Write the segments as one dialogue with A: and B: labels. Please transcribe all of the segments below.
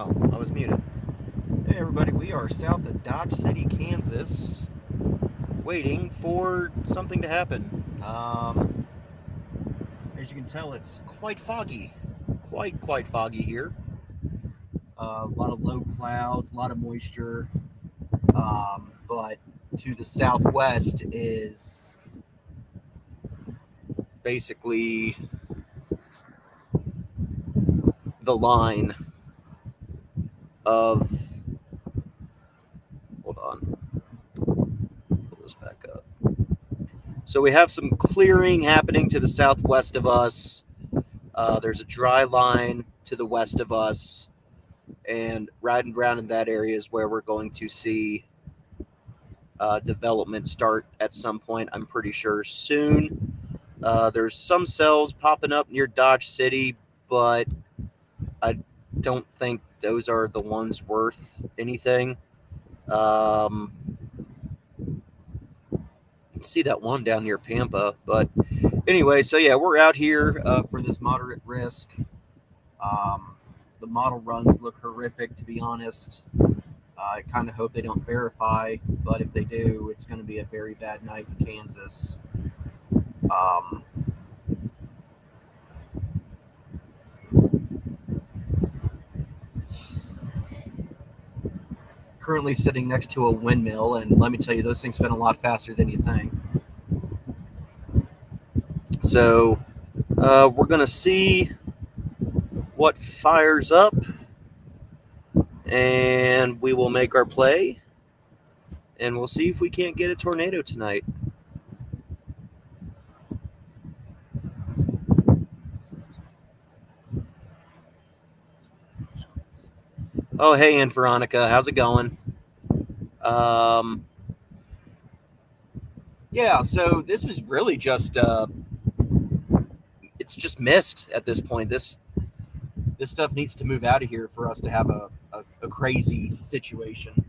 A: Oh, I was muted. Hey, everybody, we are south of Dodge City, Kansas, waiting for something to happen. As you can tell, it's quite foggy. Quite foggy here. A lot of low clouds, a lot of moisture. But to the southwest is basically the line of. Hold on, pull this back up. So we have some clearing happening to the southwest of us. There's a dry line to the west of us, and riding around in that area is where we're going to see development start at some point. I'm pretty sure soon. There's some cells popping up near Dodge City, but I don't think those are the ones worth anything. Um, see that one down near Pampa, but anyway, so yeah, we're out here for this moderate risk. Um, the model runs look horrific, to be honest. I kind of hope they don't verify, but if they do, it's going to be a very bad night in Kansas. Um, Currently sitting next to a windmill, and let me tell you, those things spin a lot faster than you think. So we're going to see what fires up, and we will make our play, and we'll see if we can't get a tornado tonight. Oh, hey, Aunt Veronica, how's it going? Um, yeah, so this is really just it's just mist at this point. This stuff needs to move out of here for us to have a crazy situation.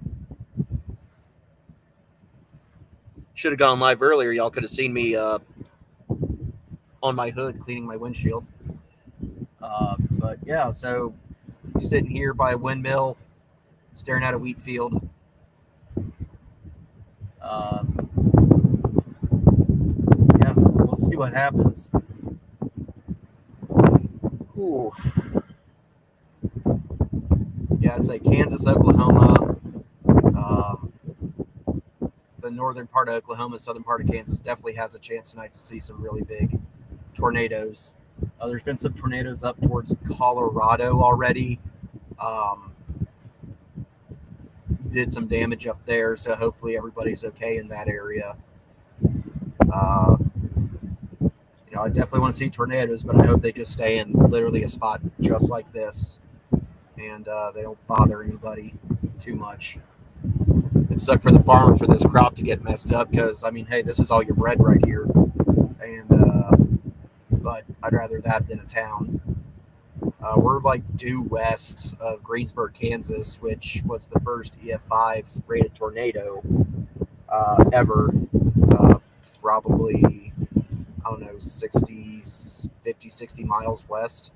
A: Should have gone live earlier. Y'all could have seen me on my hood cleaning my windshield. But yeah, so sitting here by a windmill, staring at a wheat field. Yeah, we'll see what happens. Ooh. Yeah, it's like Kansas, Oklahoma, um, the northern part of Oklahoma, southern part of Kansas definitely has a chance tonight to see some really big tornadoes. There's been some tornadoes up towards Colorado already. Um, did some damage up there, so hopefully everybody's okay in that area. Uh, I definitely want to see tornadoes, but I hope they just stay in literally a spot just like this, and they don't bother anybody too much. It sucked for the farmer for this crop to get messed up because, I mean, hey, this is all your bread right here, and but I'd rather that than a town. We're like due west of Greensburg, Kansas, which was the first EF5 rated tornado ever. Uh, Probably, I don't know, 60, 50, 60 miles west.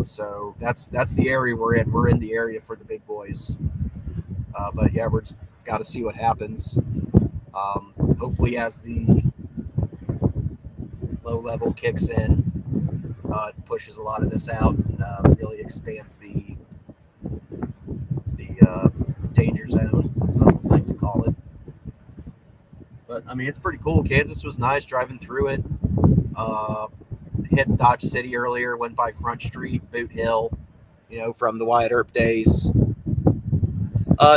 A: So that's the area we're in. We're in the area for the big boys. But yeah, we're just got to see what happens. Hopefully, as the low level kicks in, it pushes a lot of this out and really expands the danger zone, as I would like to call it. But I mean, it's pretty cool. Kansas was nice driving through it. Uh, Hit Dodge City earlier, went by Front Street, Boot Hill, from the Wyatt Earp days.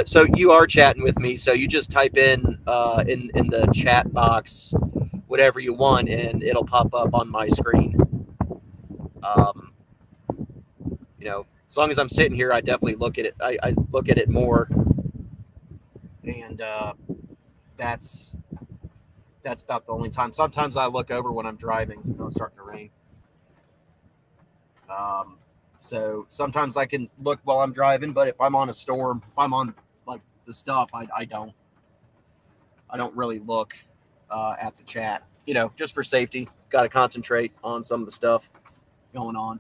A: So you are chatting with me. So you just type in the chat box whatever you want, and it'll pop up on my screen. Um, as long as I'm sitting here, I definitely look at it. I look at it more, and that's about the only time. Sometimes I look over when I'm driving. It's starting to rain. Um, so sometimes I can look while I'm driving, but if I'm on a storm, if I'm on like the stuff, I don't really look at the chat. Just for safety, got to concentrate on some of the stuff going on.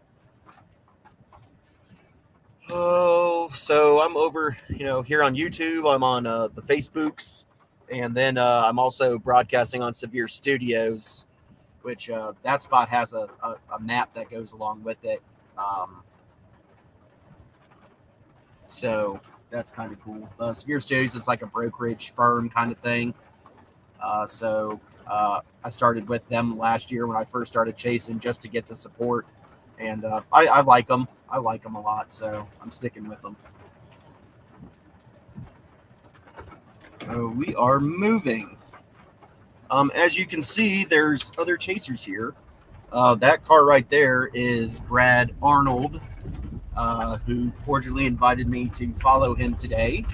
A: Oh, so I'm over, here on YouTube. I'm on the Facebooks, and then I'm also broadcasting on Severe Studios, which that spot has a map that goes along with it. Um, so that's kind of cool. Severe Studios is like a brokerage firm kind of thing. So I started with them last year when I first started chasing just to get the support, and I like them. I like them a lot, so I'm sticking with them. So we are moving. As you can see, there's other chasers here. That car right there is Brad Arnold, who cordially invited me to follow him today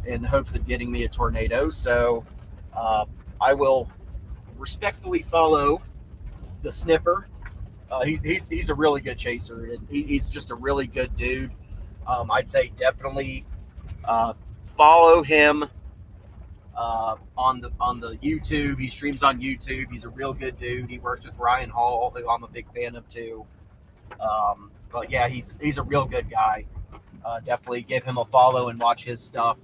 A: in the hopes of getting me a tornado. So uh, I will respectfully follow the sniffer. He's a really good chaser. He's just a really good dude. I'd say definitely uh, follow him on the YouTube. He streams on YouTube. He's a real good dude. He works with Ryan Hall, who I'm a big fan of too. But yeah, he's a real good guy. Definitely give him a follow and watch his stuff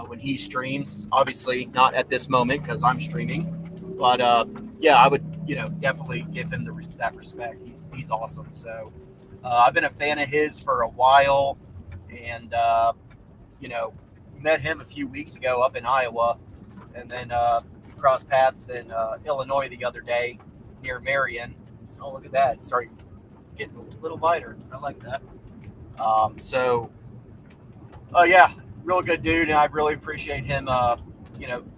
A: when he streams. Obviously, not at this moment because I'm streaming. But yeah, I would definitely give him that respect. He's awesome. So I've been a fan of his for a while, and you know met him a few weeks ago up in Iowa, and then crossed paths in Illinois the other day near Marion. Oh, look at that! It's starting getting a little lighter. I like that. So, yeah, real good dude, and I really appreciate him.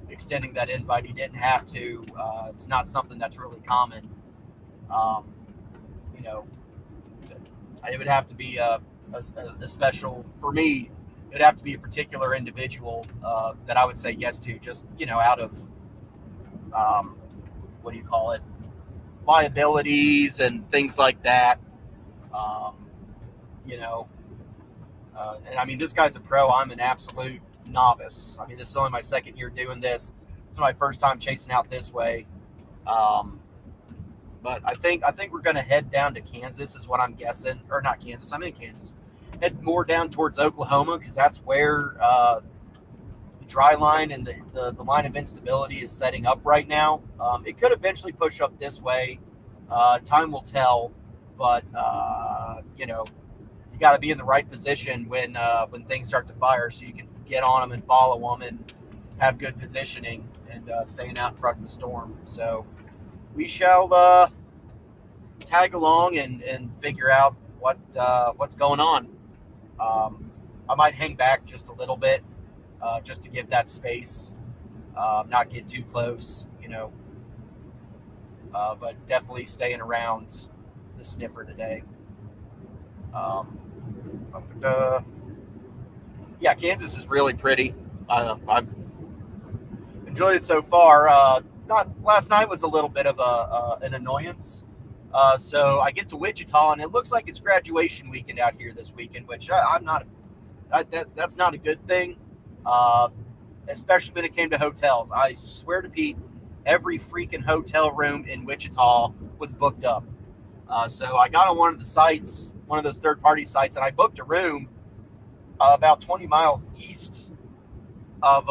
A: Extending that invite. He didn't have to. It's not something that's really common. Um, you know, it would have to be a special for me. It'd have to be a particular individual that I would say yes to, just out of um, what do you call it, liabilities and things like that. Um, you know, and I mean, this guy's a pro. I'm an absolute novice. I mean, this is only my second year doing this. It's my first time chasing out this way. Um, but I think we're going to head down to Kansas, is what I'm guessing, or not Kansas. I'm in Kansas. Head more down towards Oklahoma because that's where the dry line and the line of instability is setting up right now. It could eventually push up this way. Time will tell, but you got to be in the right position when things start to fire, so you can get on them and follow them and have good positioning and staying out in front of the storm. So we shall tag along and figure out what's going on. I might hang back just a little bit, just to give that space, not get too close, but definitely staying around the sniffer today. Um, but, yeah, Kansas is really pretty. I've enjoyed it so far. Not last night was a little bit of an annoyance. So I get to Wichita, and it looks like it's graduation weekend out here this weekend, which I'm not. That's not a good thing, uh, especially when it came to hotels. I swear to Pete, every freaking hotel room in Wichita was booked up. So I got on one of the sites, one of those third-party sites, and I booked a room about 20 miles east of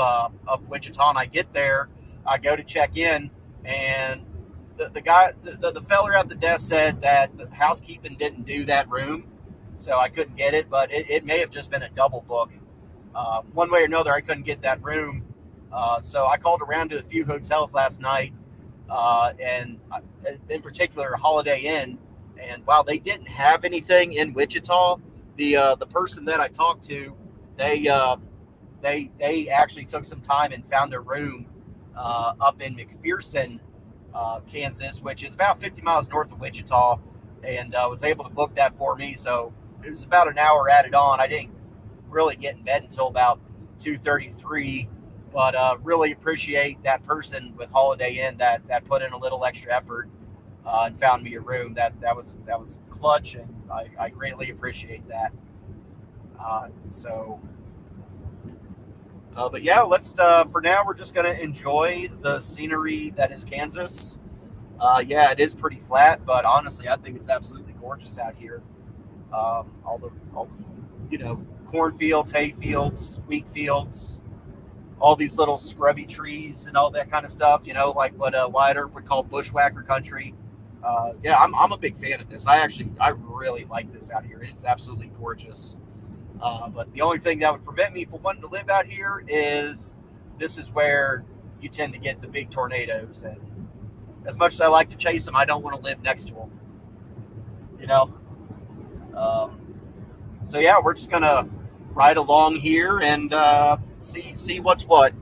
A: Wichita. And I get there, I go to check in, and the guy, the feller at the desk said that the housekeeping didn't do that room, so I couldn't get it. But it may have just been a double book. One way or another, I couldn't get that room. So I called around to a few hotels last night, and in particular Holiday Inn. And while they didn't have anything in Wichita, the person that I talked to, they they actually took some time and found a room up in McPherson, Kansas, which is about 50 miles north of Wichita, and was able to book that for me. So it was about an hour added on. I didn't really get in bed until about 2:33, but really appreciate that person with Holiday Inn that put in a little extra effort and found me a room. That was clutch, and I greatly appreciate that. But yeah, let's for now we're just gonna enjoy the scenery that is Kansas. Yeah, it is pretty flat, but honestly, I think it's absolutely gorgeous out here. All the cornfields, hay fields, wheat fields, all these little scrubby trees and all that kind of stuff. Like what Wyatt Earp would call bushwhacker country. Yeah, I'm a big fan of this. I really like this out here. It's absolutely gorgeous. But the only thing that would prevent me from wanting to live out here is this is where you tend to get the big tornadoes. And as much as I like to chase them, I don't want to live next to them. You know. Um, so yeah, we're just gonna ride along here and see what's what.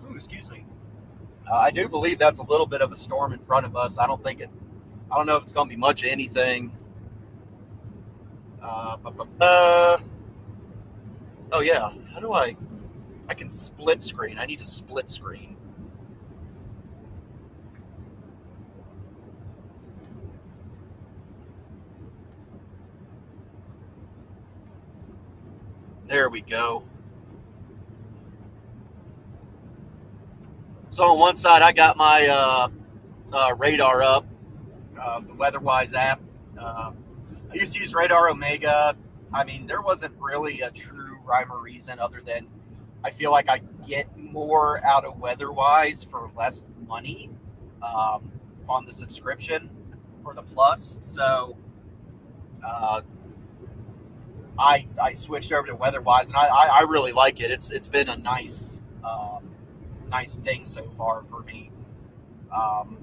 A: Ooh, excuse me. I do believe that's a little bit of a storm in front of us. I don't know if it's going to be much of anything. Oh yeah. How do I? I can split screen. I need to split screen. There we go. So on one side, I got my radar up, the WeatherWise app. Uh, I used to use Radar Omega. I mean, there wasn't really a true rhyme or reason other than I feel like I get more out of WeatherWise for less money um, on the subscription for the plus. So uh, I switched over to WeatherWise, and I really like it. It's been a nice thing so far for me. Um,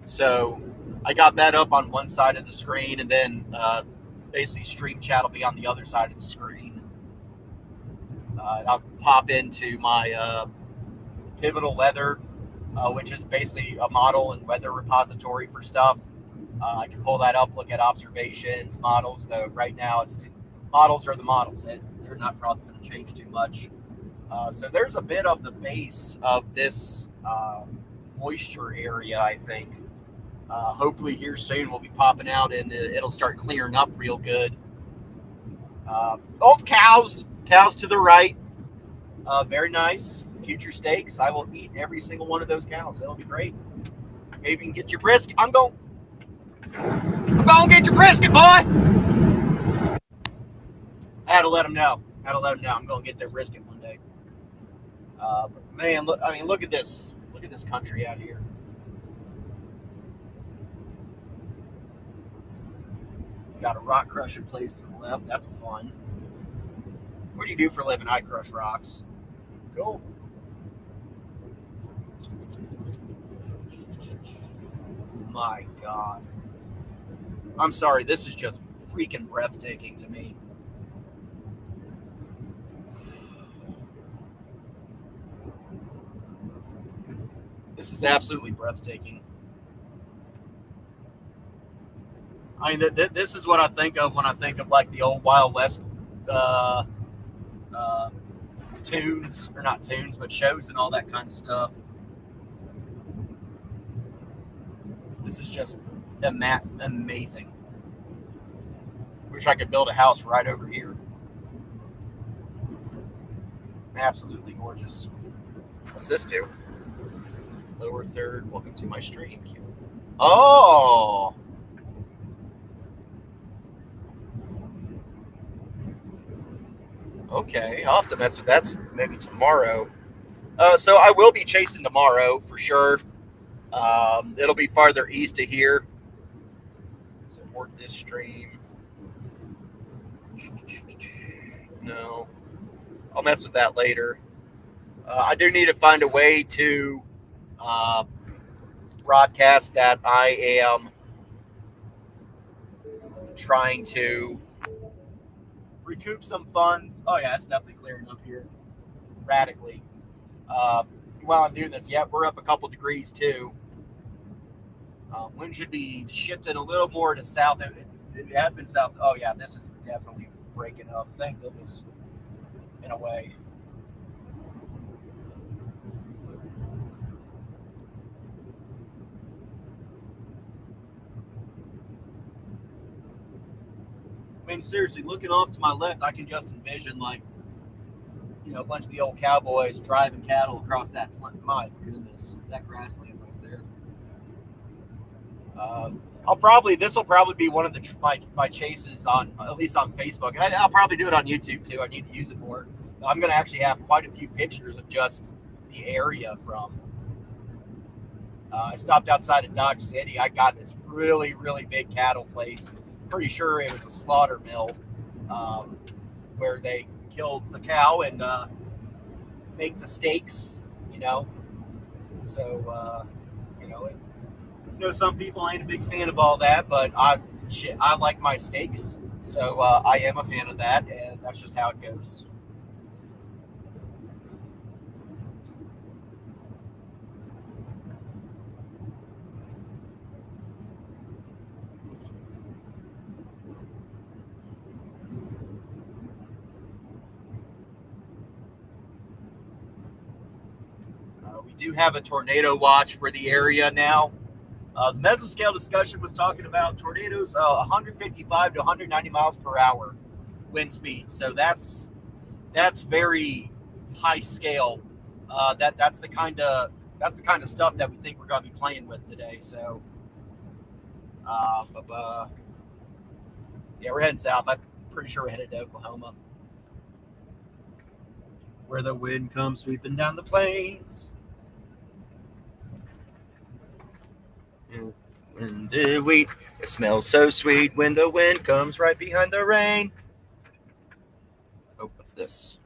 A: so I got that up on one side of the screen, and then basically Stream Chat will be on the other side of the screen. I'll pop into my Pivotal Weather, which is basically a model and weather repository for stuff. I can pull that up, look at observations, models. Though right now models are the models. They're not probably going to change too much. So there's a bit of the base of this moisture area, I think. Hopefully here soon we'll be popping out and it'll start clearing up real good. Oh, cows to the right. Very nice. Future steaks. I will eat every single one of those cows. It'll be great. Maybe you can get your brisket. I'm going to get your brisket, boy. I had to let them know. I'm going to get their brisket one day. But man, look at this. Look at this country out here. Got a rock crushing place to the left. That's fun. What do you do for a living? I crush rocks. Cool. My God. I'm sorry. This is just freaking breathtaking to me. This is absolutely breathtaking. I mean, this is what I think of when I think of like the old Wild West uh, uh, tunes, or not tunes, but shows and all that kind of stuff. This is just amazing. Wish I could build a house right over here. Absolutely gorgeous. What's this do? Lower third. Welcome to my stream. Oh, okay. I'll have to mess with that maybe tomorrow. So I will be chasing tomorrow for sure. It'll be farther east of here. Support this stream. No, I'll mess with that later. I do need to find a way to uh, broadcast that I am trying to recoup some funds. Oh yeah, it's definitely clearing up here radically. Uh, while I'm doing this, yeah, we're up a couple degrees too. Wind should be shifting a little more to south. It had been south. Oh yeah, this is definitely breaking up. Thank goodness, in a way. I mean, seriously, looking off to my left, I can just envision like a bunch of the old cowboys driving cattle across that. My goodness, that grassland right there. This will probably be one of my chases on, at least on Facebook. I'll probably do it on YouTube too. I need to use it more. I'm going to actually have quite a few pictures of just the area from. I stopped outside of Dodge City. I got this really, really big cattle place. Pretty sure it was a slaughter mill um, where they kill the cow and make the steaks, you know. So, some people ain't a big fan of all that, but I like my steaks, so I am a fan of that, and that's just how it goes. We do have a tornado watch for the area now. The mesoscale discussion was talking about tornadoes 155 to 190 miles per hour wind speed. So that's very high scale. That's the kind of stuff that we think we're going to be playing with today. So, yeah, we're heading south. I'm pretty sure we're headed to Oklahoma, where the wind comes sweeping down the plains. When the wheat, it smells so sweet when the wind comes right behind the rain. Oh, what's this?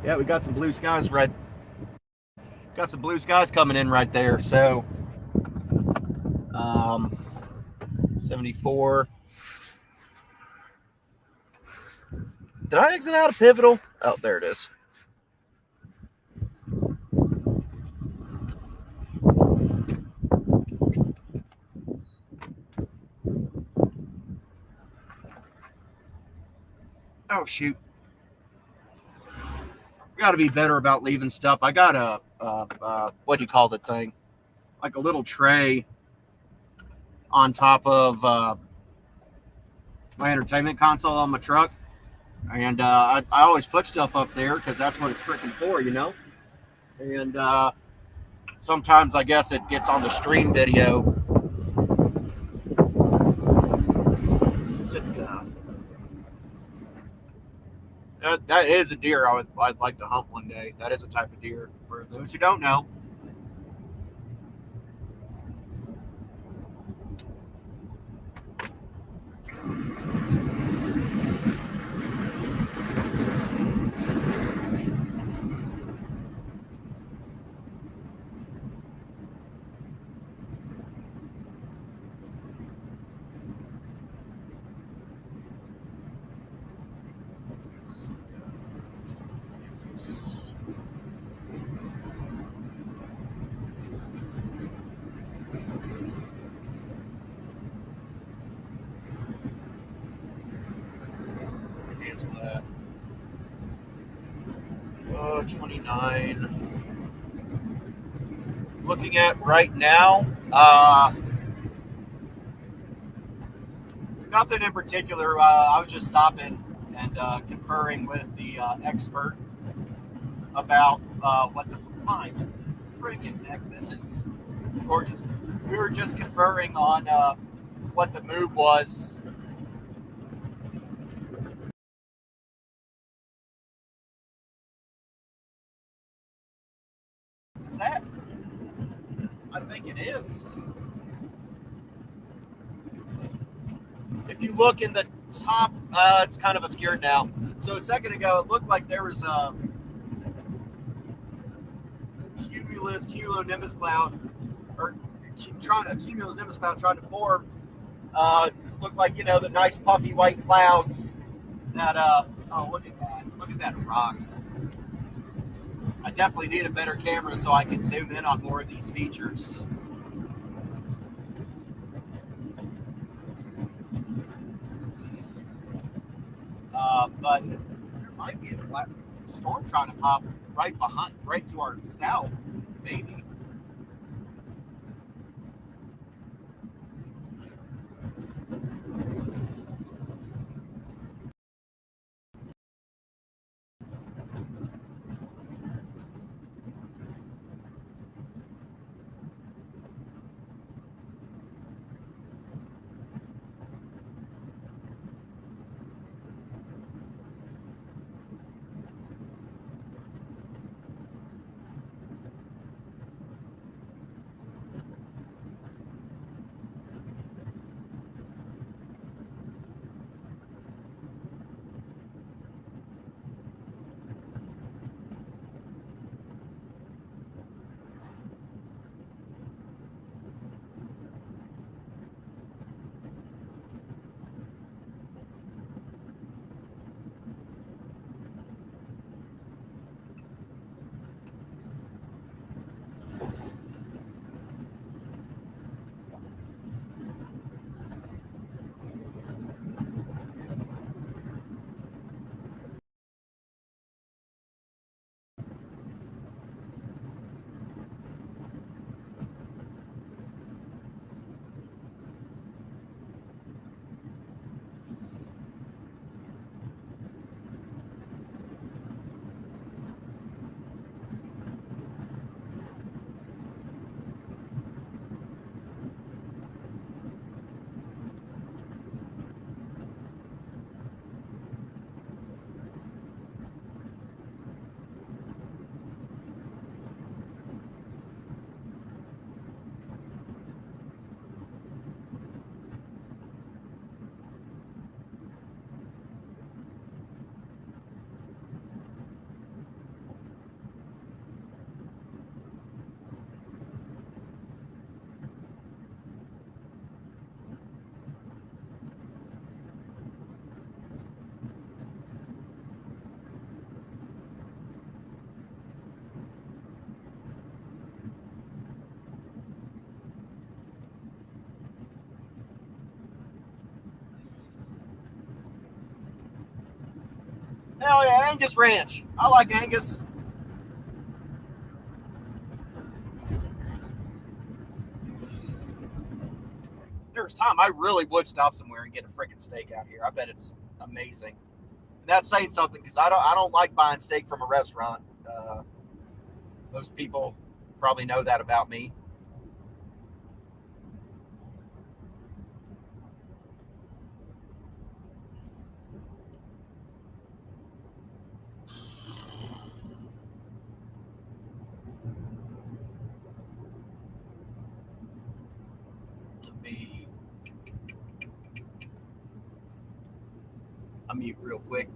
A: Yeah, we got some blue skies got some blue skies coming in right there. So, 74. Did I exit out of Pivotal? Oh, there it is. Oh, shoot. Got to be better about leaving stuff. I got what do you call the thing? Like a little tray on top of my entertainment console on my truck. And I always put stuff up there because that's what it's freaking for, you know? And sometimes I guess it gets on the stream video. That is a deer I'd like to hunt one day. That is a type of deer. For those who don't know, cancel that. 29. Looking at right now, nothing in particular. I was just stopping and conferring with the expert about what to. My friggin' neck, this is gorgeous. We were just conferring on what the move was. Is that? I think it is. If you look in the top, it's kind of obscured now. So a second ago, it looked like there was a cumulonimbus cloud, or cumulonimbus cloud trying to form. Looked like, you know, the nice puffy white clouds that. Oh, look at that! Look at that rock. I definitely need a better camera so I can zoom in on more of these features. But there might be a storm trying to pop right to our south, maybe. Hell yeah, Angus Ranch. I like Angus. There's time I really would stop somewhere and get a freaking steak out here. I bet it's amazing. And that's saying something because I don't like buying steak from a restaurant. Most people probably know that about me. Let me unmute real quick.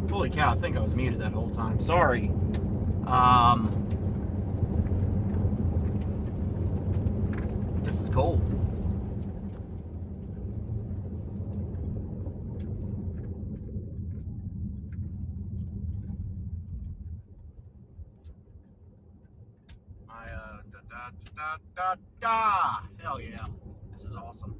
A: Holy cow, I think I was muted that whole time. Sorry. This is cool. Hell yeah. This is awesome.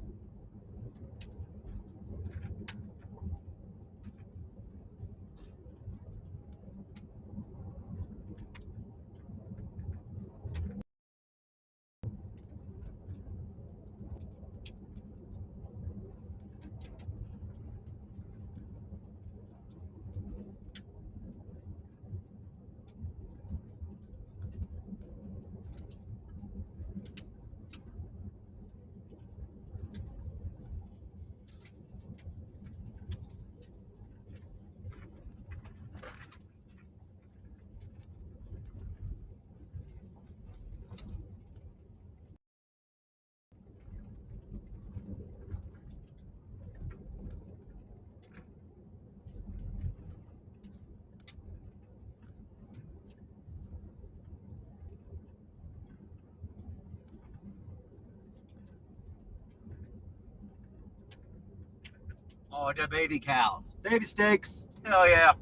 A: Oh, the baby cows. Baby steaks. Hell yeah.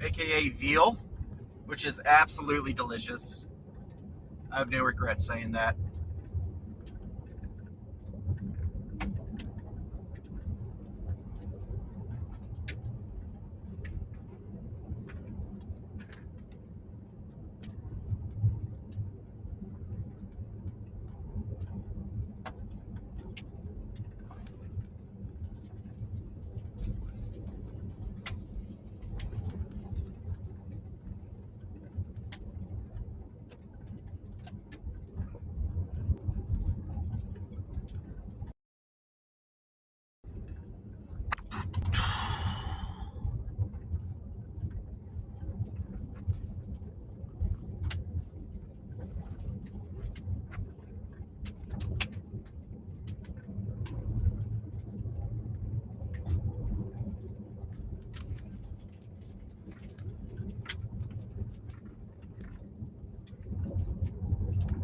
A: AKA veal, which is absolutely delicious. I have no regrets saying that.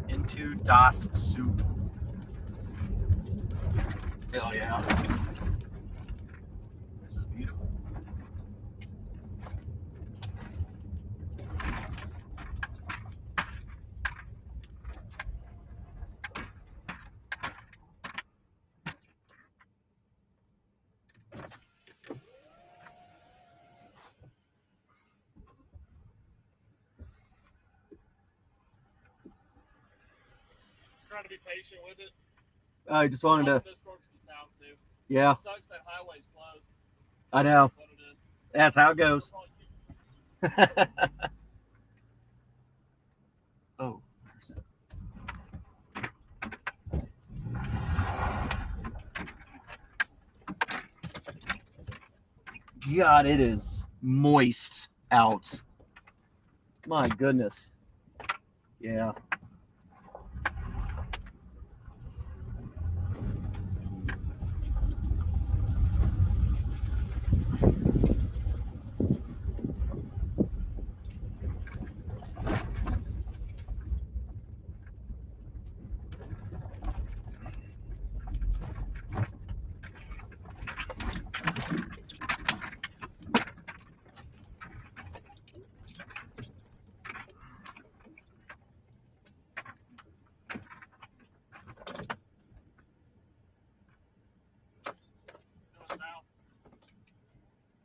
A: Into Das soup. Hell yeah. This is beautiful.
B: Trying to be patient with it.
A: I just wanted to.
B: This works the south too.
A: Yeah.
B: It sucks that highway's closed.
A: I know.
B: That's what it is.
A: That's how it goes. Oh. God, it is moist out. My goodness. Yeah.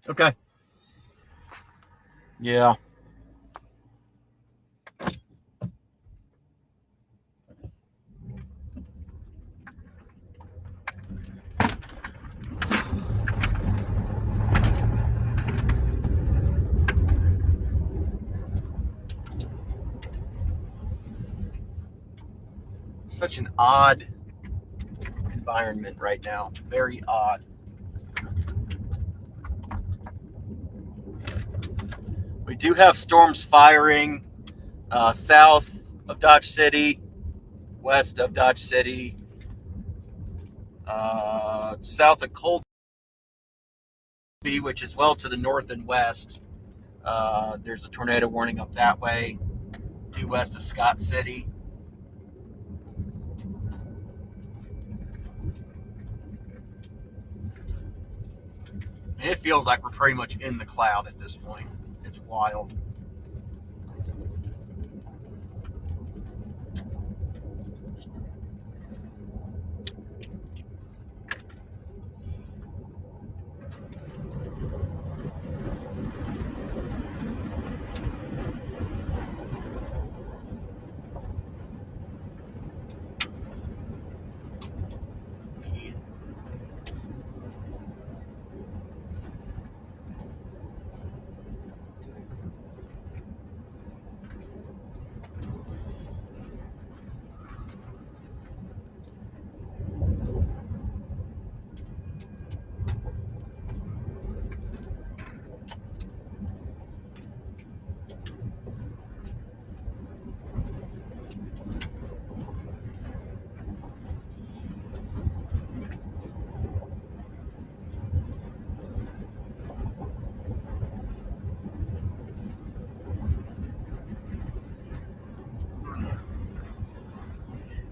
A: Okay. Yeah. Such an odd environment right now. Very odd. We do have storms firing south of Dodge City, west of Dodge City, south of Cold which is well to the north and west. There's a tornado warning up that way, due west of Scott City. And it feels like we're pretty much in the cloud at this point. It's wild.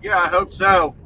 A: Yeah, I hope so.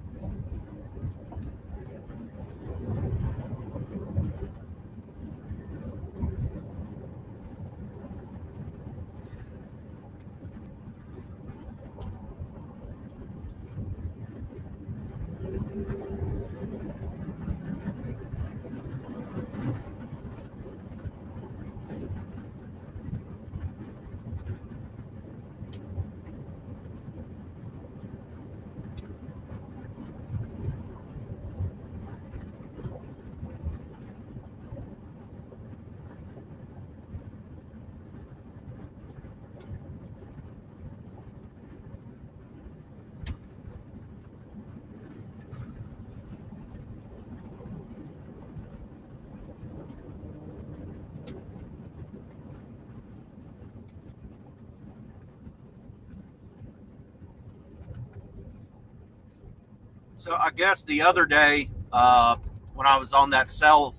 A: So I guess the other day, when I was on that cell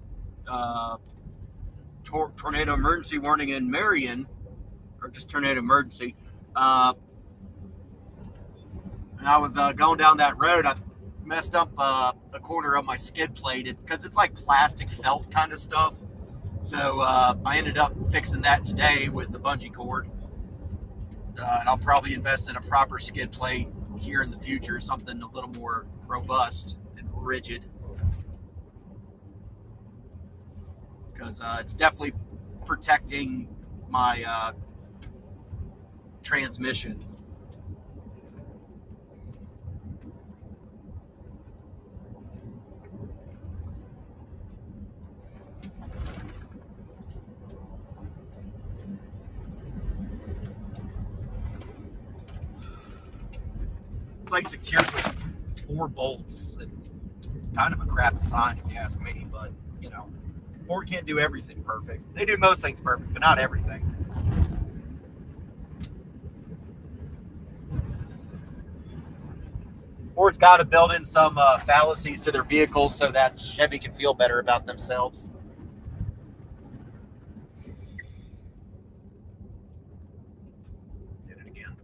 A: uh, tornado emergency warning in Marion, or just tornado emergency, and I was going down that road, I messed up the corner of my skid plate because it's like plastic felt kind of stuff. So I ended up fixing that today with the bungee cord. And I'll probably invest in a proper skid plate here in the future, something a little more robust and rigid. Because it's definitely protecting my transmission. It's like secured with 4 bolts. And kind of a crap design, if you ask me. But, you know, Ford can't do everything perfect. They do most things perfect, but not everything. Ford's got to build in some fallacies to their vehicles so that Chevy can feel better about themselves. Did it again.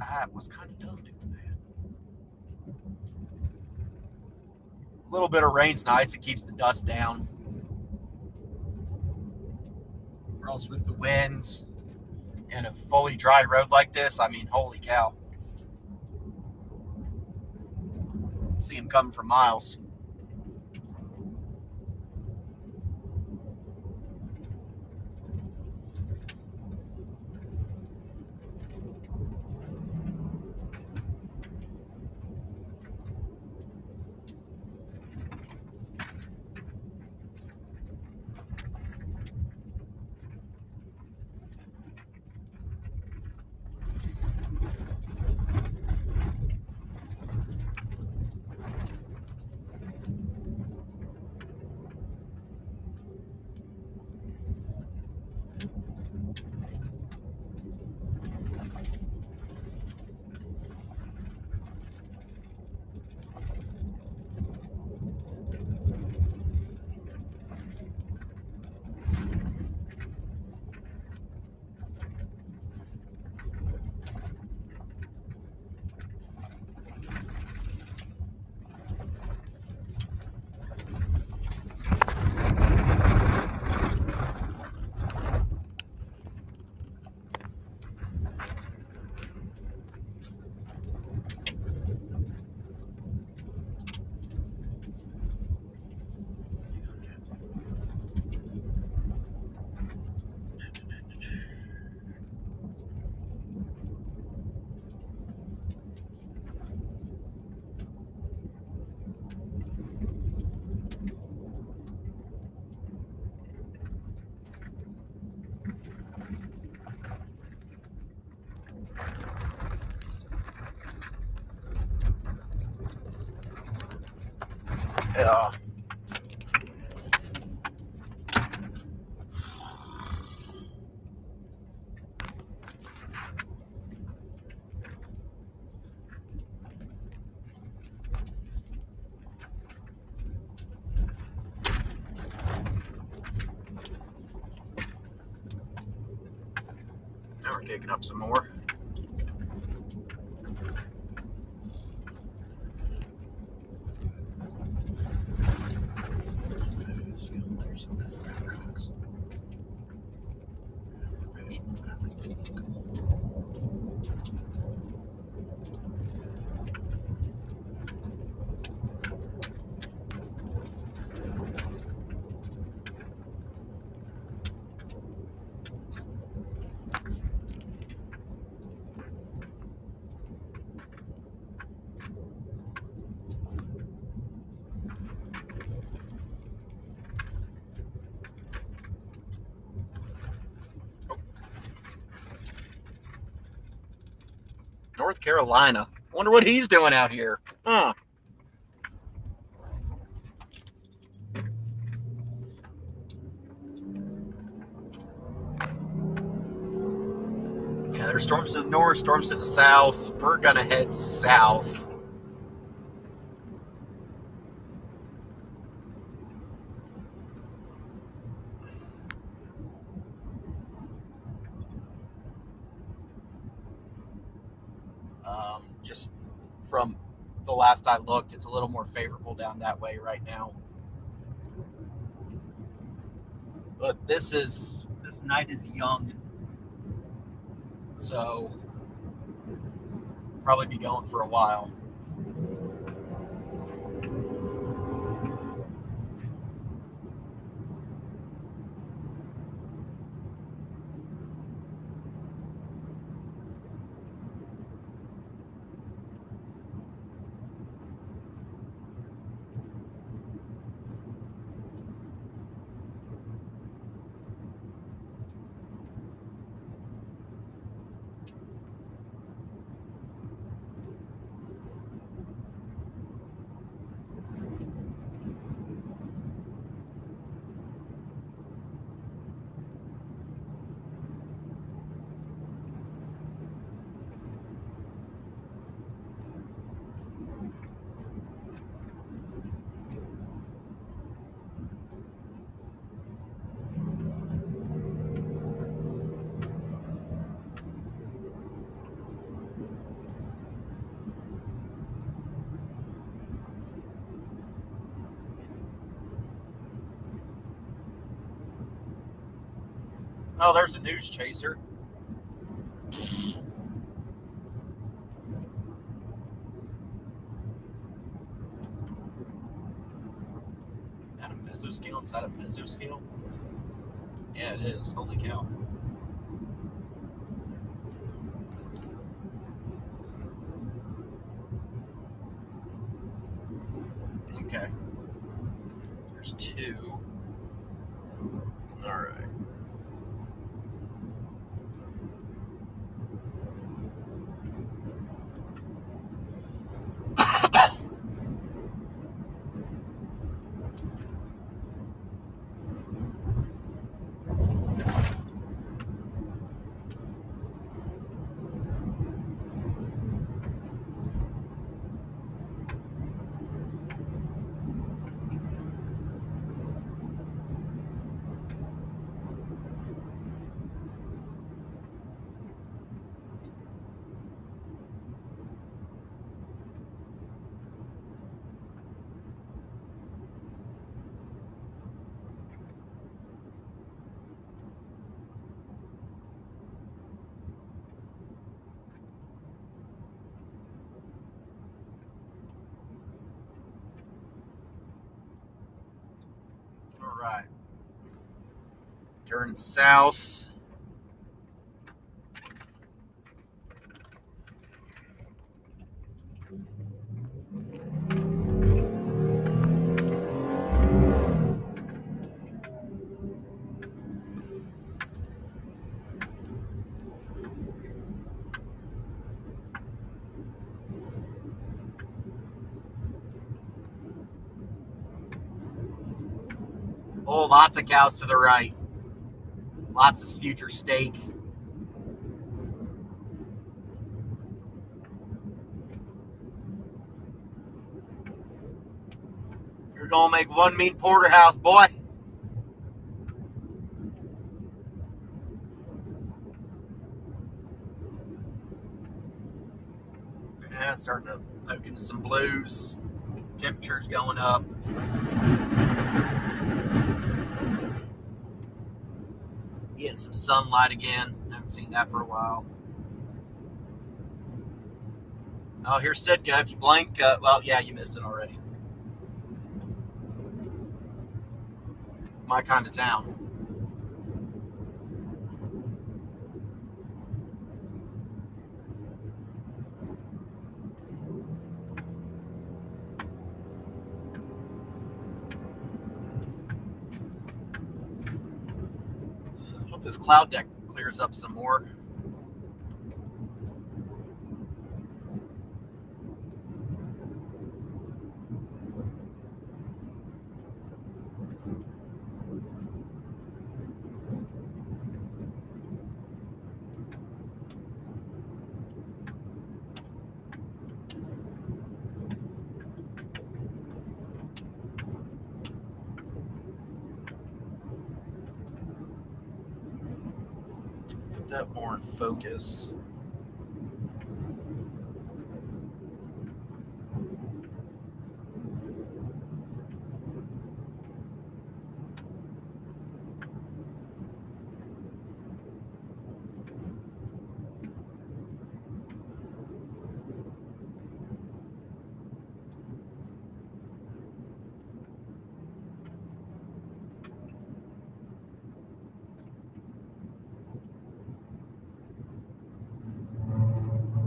A: I was kind of dumb doing that. A little bit of rain's nice. It keeps the dust down. Or else with the winds and a fully dry road like this, I mean, holy cow. See them coming for miles. Yeah. Now we're kicking up some more. North Carolina. I wonder what he's doing out here. Huh. Yeah, there's storms to the north, storms to the south. We're going to head south. Just from the last I looked, it's a little more favorable down that way right now. But this night is young, so probably be going for a while. Oh, there's a news chaser. At a mesoscale inside a mesoscale? Yeah, it is. Holy cow. Okay. There's two. All right. All right. Turn south. Oh, lots of cows to the right. Lots of future steak. You're going to make one mean porterhouse, boy. Yeah, starting to poke into some blues. Temperature's going up. Getting some sunlight again. Haven't seen that for a while. Oh, here's Sitka. If you blink, well, yeah, you missed it already. My kind of town. Hope this cloud deck clears up some more. Put that more in focus.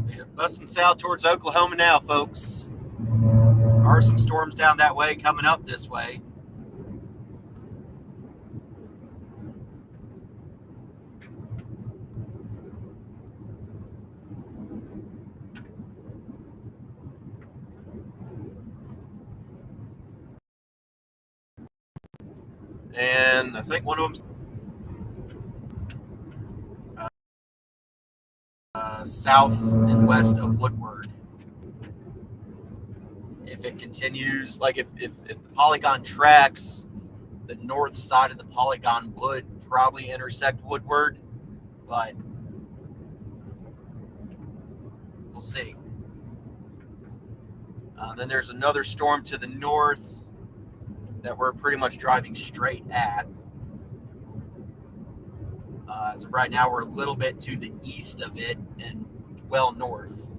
A: Yeah, busting south towards Oklahoma now, folks. There are some storms down that way coming up this way. And I think one of them's south and west of Woodward. If it continues, like if the polygon tracks, the north side of the polygon would probably intersect Woodward, but we'll see. Then there's another storm to the north that we're pretty much driving straight at. As of right now, we're a little bit to the east of it and well north.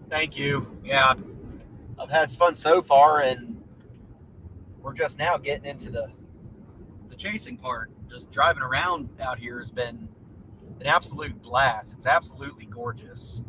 A: Thank you. Yeah, I've had fun so far, and we're just now getting into the chasing part. Just driving around out here has been an absolute blast. It's absolutely gorgeous.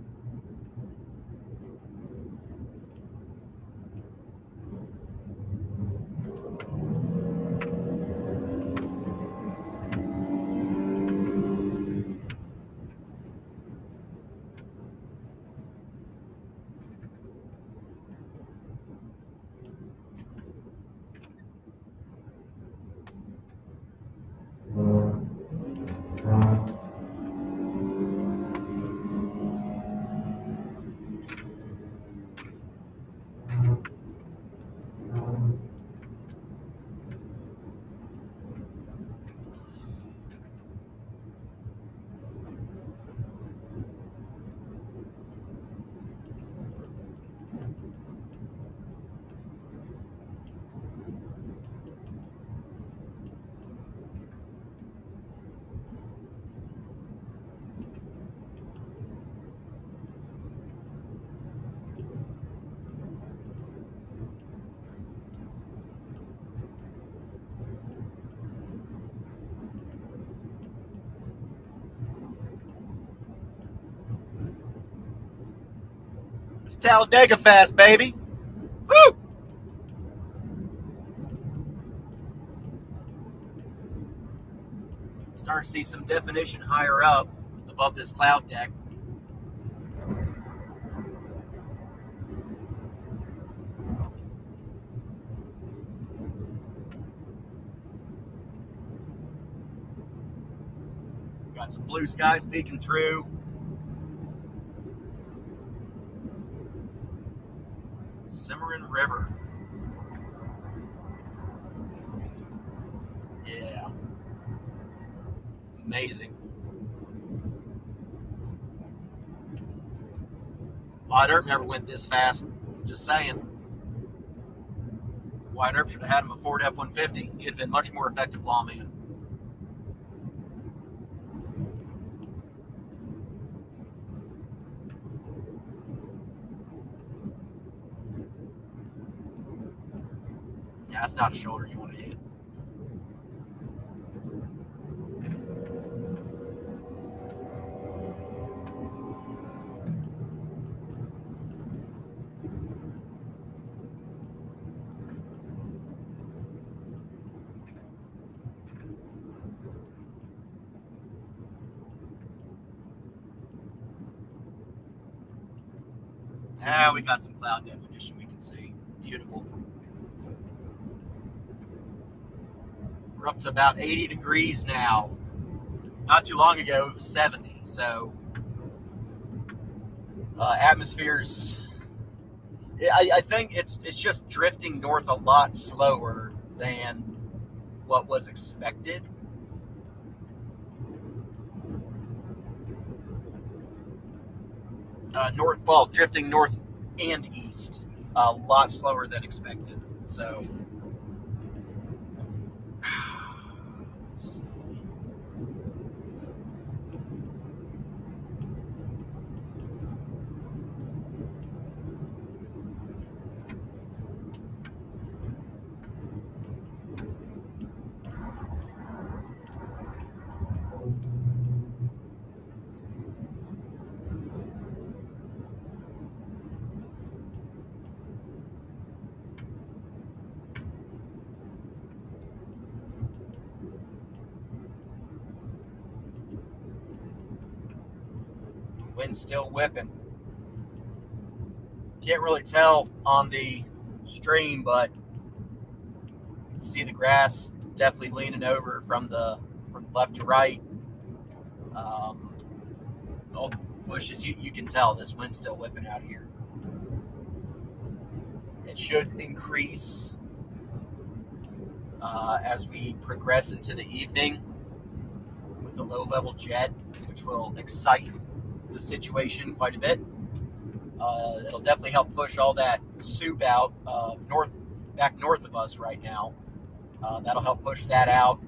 A: It's Talladega Fast, baby. Woo! Start to see some definition higher up above this cloud deck. Got some blue skies peeking through. Cimarron River. Yeah. Amazing. Wyatt Earp never went this fast. Just saying. Wyatt Earp should have had him a Ford F-150. He'd have been much more effective lawman. Yeah, that's not a shoulder you want to hit. Now we got some cloud definition we can see. Beautiful. We're up to about 80 degrees now. Not too long ago, it was 70. So, atmosphere's... I think it's just drifting north a lot slower than what was expected. Drifting north and east a lot slower than expected. So, let's see. Wind's still whipping. Can't really tell on the stream, but you can see the grass definitely leaning over from left to right. All the bushes, you can tell this wind's still whipping out here. It should increase as we progress into the evening with the low-level jet, which will excite the situation quite a bit. It'll definitely help push all that soup out back north of us right now. That'll help push that out,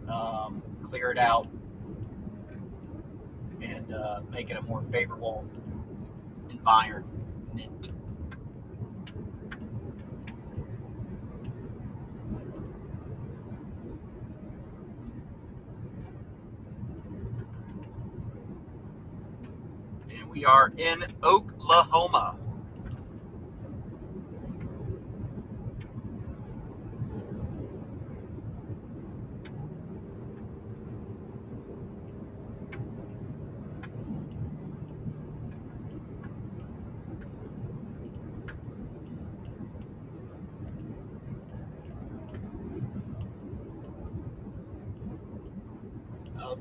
A: clear it out, and make it a more favorable environment. And we are in Oklahoma.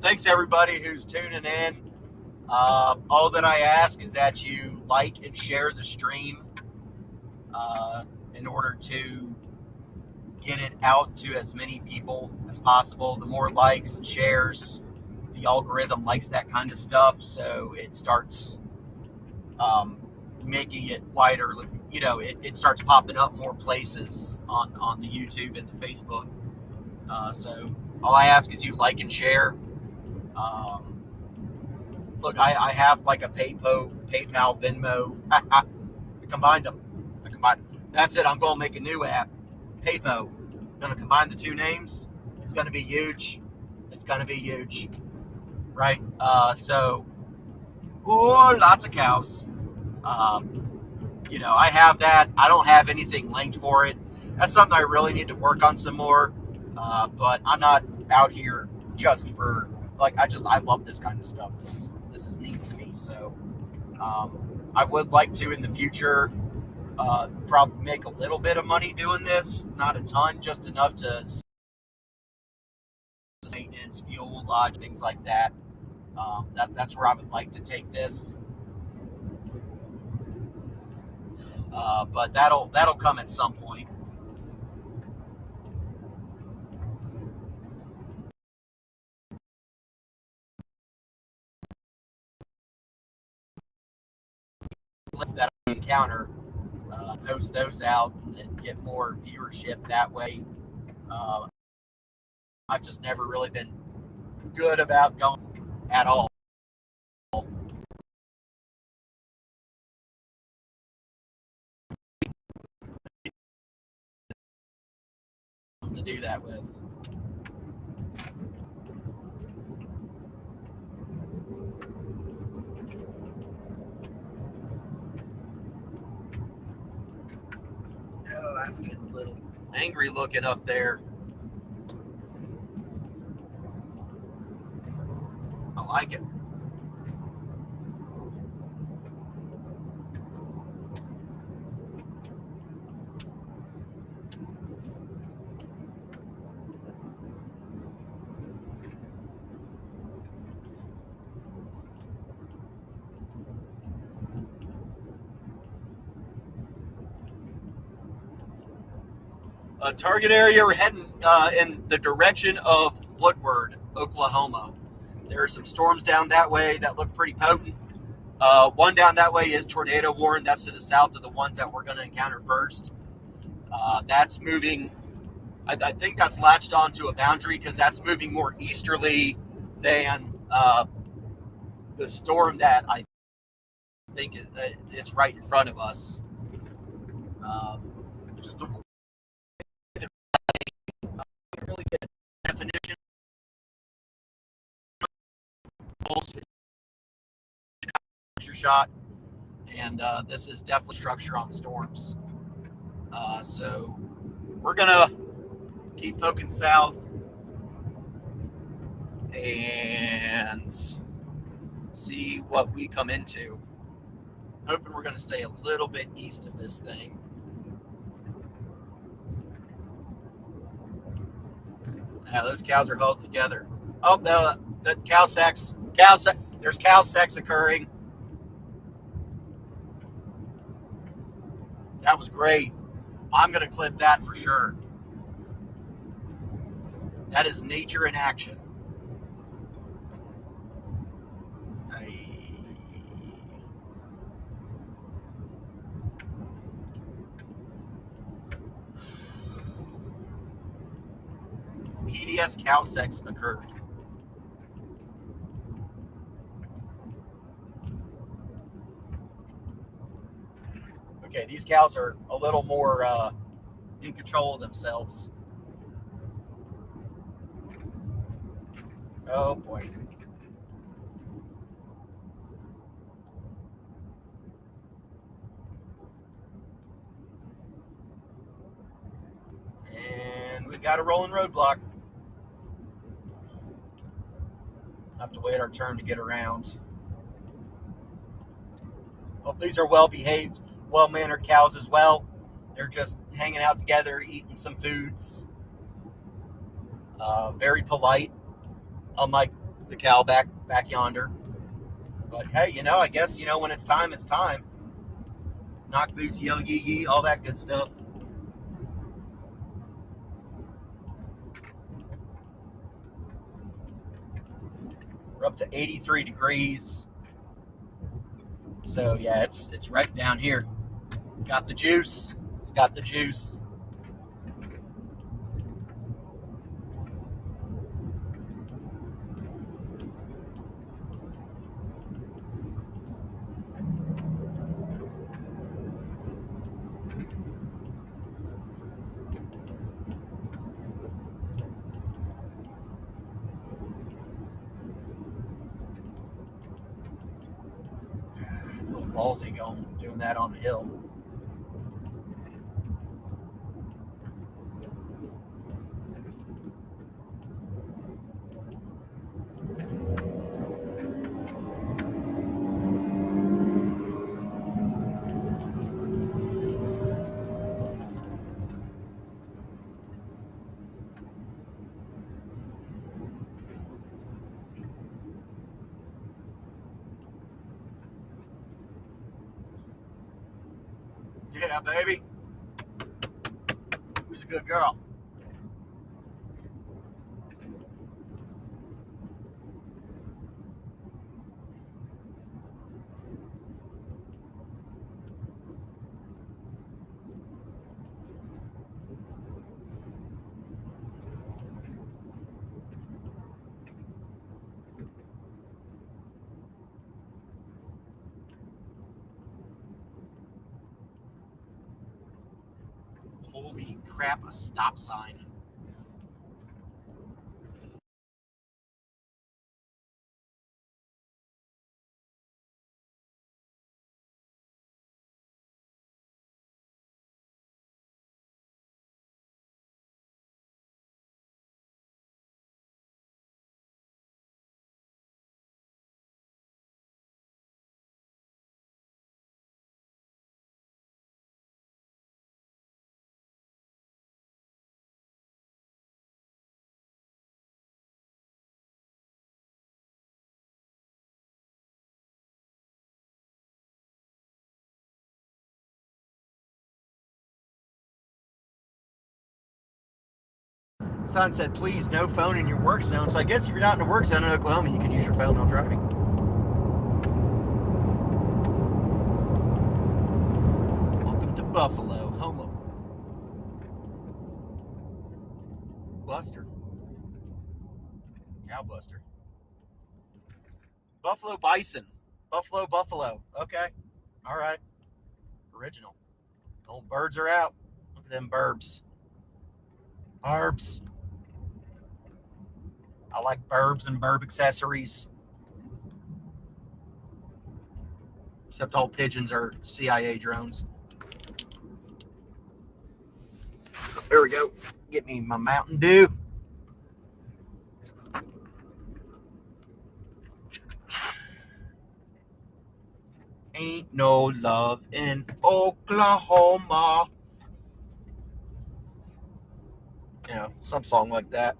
A: Thanks everybody who's tuning in. All that I ask is that you like and share the stream in order to get it out to as many people as possible. The more likes and shares, the algorithm likes that kind of stuff, so it starts making it wider. You know, it starts popping up more places on the YouTube and the Facebook. So all I ask is you like and share. Look, I have like a PayPal, Venmo. I combined them. That's it. I'm going to make a new app. PayPal. I'm going to combine the two names. It's going to be huge. Right? So, lots of cows. I have that. I don't have anything linked for it. That's something I really need to work on some more. But I'm not out here just for like I love this kind of stuff. This is neat to me. So I would like to in the future probably make a little bit of money doing this, not a ton, just enough to maintenance, fuel, lodge, things like that. That's where I would like to take this. But that'll come at some point. Lift that encounter, post those out, and get more viewership that way. Uh, I've just never really been good about going at all to do that with. Oh, that's getting a little angry looking up there. I like it. Target area, we're heading in the direction of Woodward, Oklahoma. There are some storms down that way that look pretty potent. One down that way is tornado warned. That's to the south of the ones that we're going to encounter first. That's moving. I think that's latched onto a boundary because that's moving more easterly than the storm that I think is right in front of us. Just to really get a definition. Shot, and this is definitely structure on storms. So we're gonna keep poking south and see what we come into. Hoping we're gonna stay a little bit east of this thing. Yeah, those cows are huddled together. Oh, the cow sex. There's cow sex occurring. That was great. I'm going to clip that for sure. That is nature in action. PDS cow sex occurred. Okay, these cows are a little more in control of themselves. Oh boy. And we've got a rolling roadblock. Have to wait our turn to get around. Hope these are well-behaved, well-mannered cows as well. They're just hanging out together, eating some foods. Very polite, unlike the cow back yonder. But hey, I guess, when it's time, it's time. Knock boots, yell yee yee, all that good stuff. We're up to 83 degrees. So yeah, it's right down here. Got the juice. It's got the juice. A little ballsy doing that on the hill. Yeah, baby. Who's a good girl? Holy crap, a stop sign. Sign said, please, no phone in your work zone. So I guess if you're not in a work zone in Oklahoma, you can use your phone while driving. Welcome to Buffalo, home of Buster. Cow Buster. Buffalo Bison. Buffalo. Okay. All right. Original. Old birds are out. Look at them burbs. Burbs. I like burbs and burb accessories. Except all pigeons are CIA drones. There we go. Get me my Mountain Dew. Ain't no love in Oklahoma. You know, some song like that.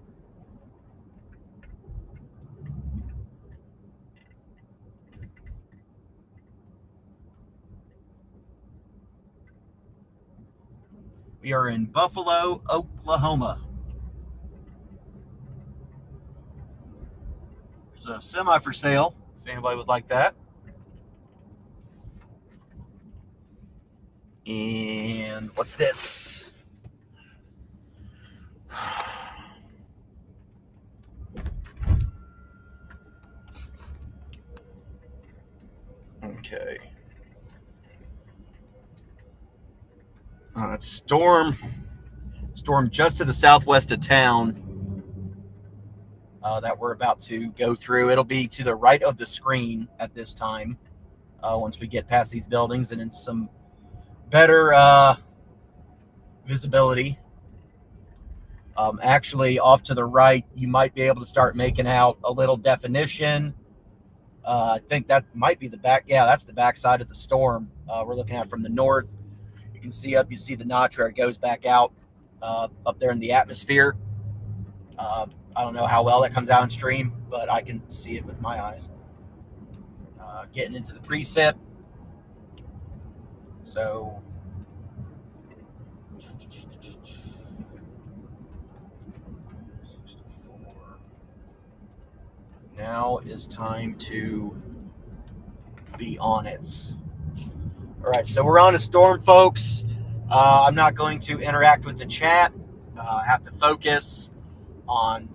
A: We are in Buffalo, Oklahoma. There's a semi for sale if anybody would like that. And what's this? Okay. It's storm just to the southwest of town that we're about to go through. It'll be to the right of the screen at this time once we get past these buildings and in some better visibility. Actually, off to the right, you might be able to start making out a little definition. I think that might be the back. Yeah, that's the back side of the storm we're looking at from the north. You can see you see the notch where it goes back out up there in the atmosphere. I don't know how well that comes out in stream, but I can see it with my eyes. Getting into the precip. So now is time to be on it. All right, so we're on a storm, folks. I'm not going to interact with the chat. I have to focus on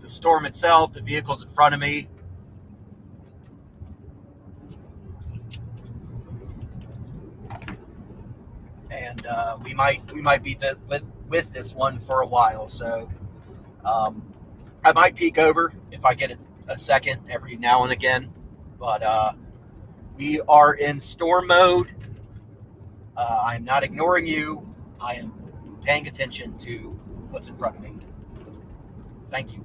A: the storm itself, the vehicles in front of me. And we might be with this one for a while. So I might peek over if I get a second every now and again. But we are in storm mode. I am not ignoring you. I am paying attention to what's in front of me. Thank you.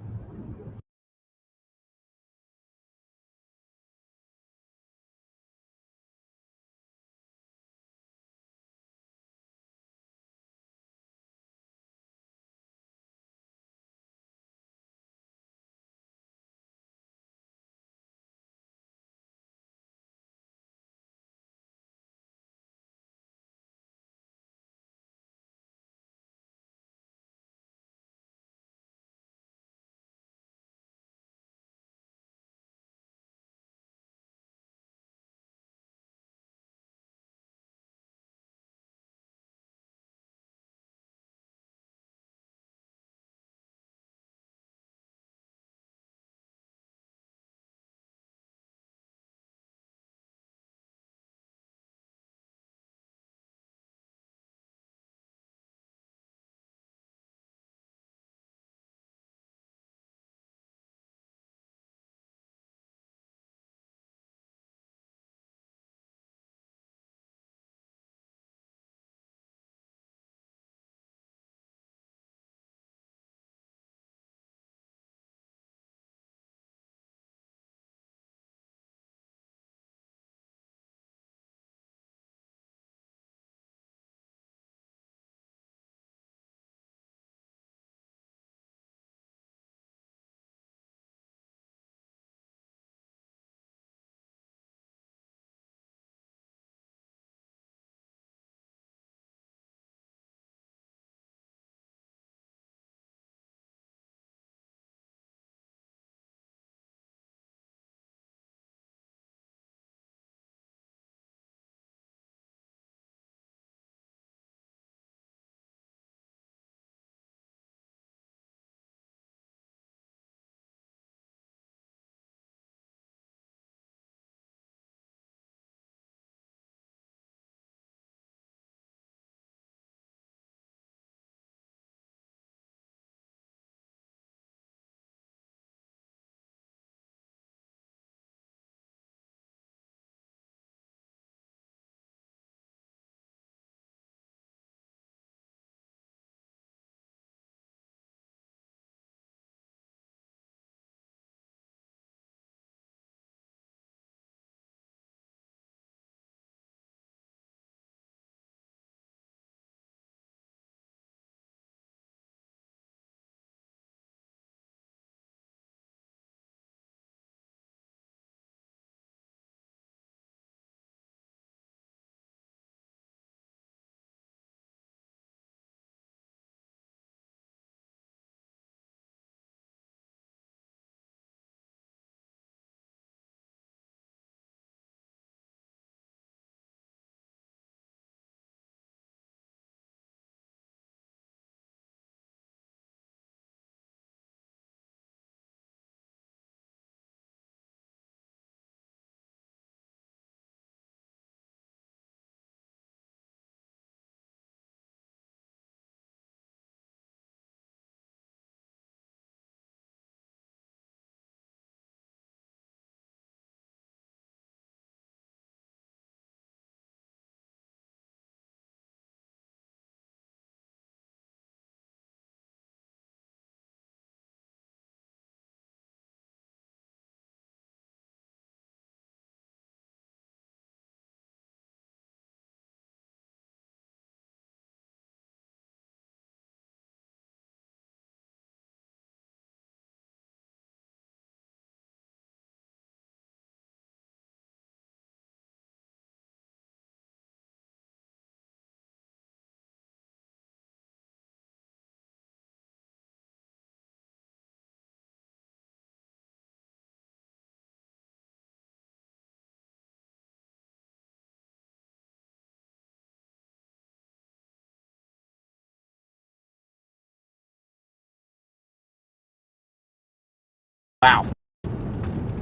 A: Wow.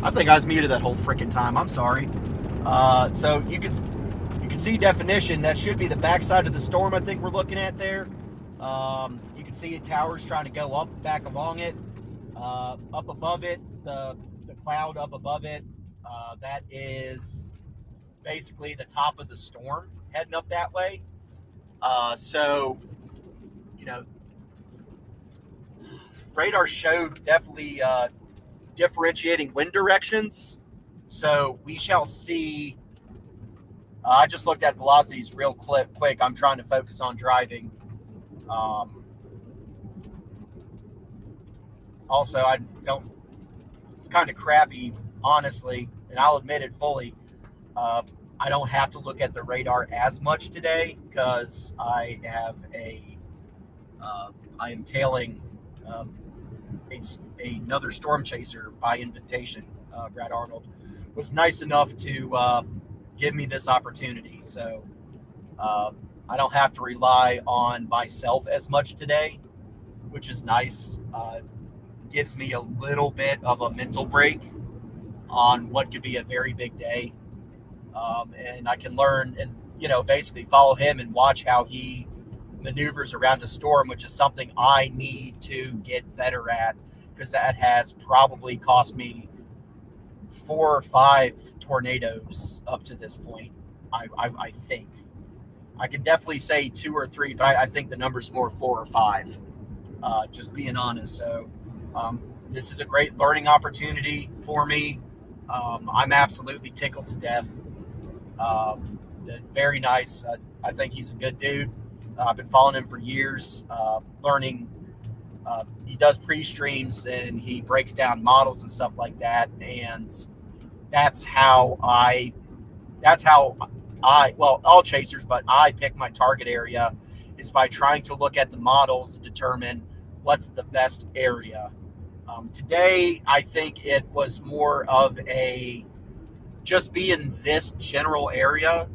A: I think I was muted that whole freaking time. I'm sorry. So you can see definition. That should be the backside of the storm I think we're looking at there. You can see towers trying to go up back along it. Up above it, the cloud up above it, that is basically the top of the storm heading up that way. So, you know, radar showed definitely differentiating wind directions. So we shall see. I just looked at velocities real quick. I'm trying to focus on driving. Also, I don't. It's kind of crappy, honestly, and I'll admit it fully. I don't have to look at the radar as much today because I have I am tailing another storm chaser by invitation. Brad Arnold was nice enough to give me this opportunity, so I don't have to rely on myself as much today, which is nice. Gives me a little bit of a mental break on what could be a very big day. And I can learn and basically follow him and watch how he maneuvers around a storm, which is something I need to get better at because that has probably cost me 4 or 5 tornadoes up to this point. I think I can definitely say 2 or 3, but I think the number's more 4 or 5. Just being honest. So this is a great learning opportunity for me. I'm absolutely tickled to death. Very nice. I think he's a good dude. I've been following him for years, learning. He does pre-streams and he breaks down models and stuff like that. And that's how well, all chasers, but I pick my target area is by trying to look at the models and determine what's the best area. Today, I think it was more of a just be in this general area.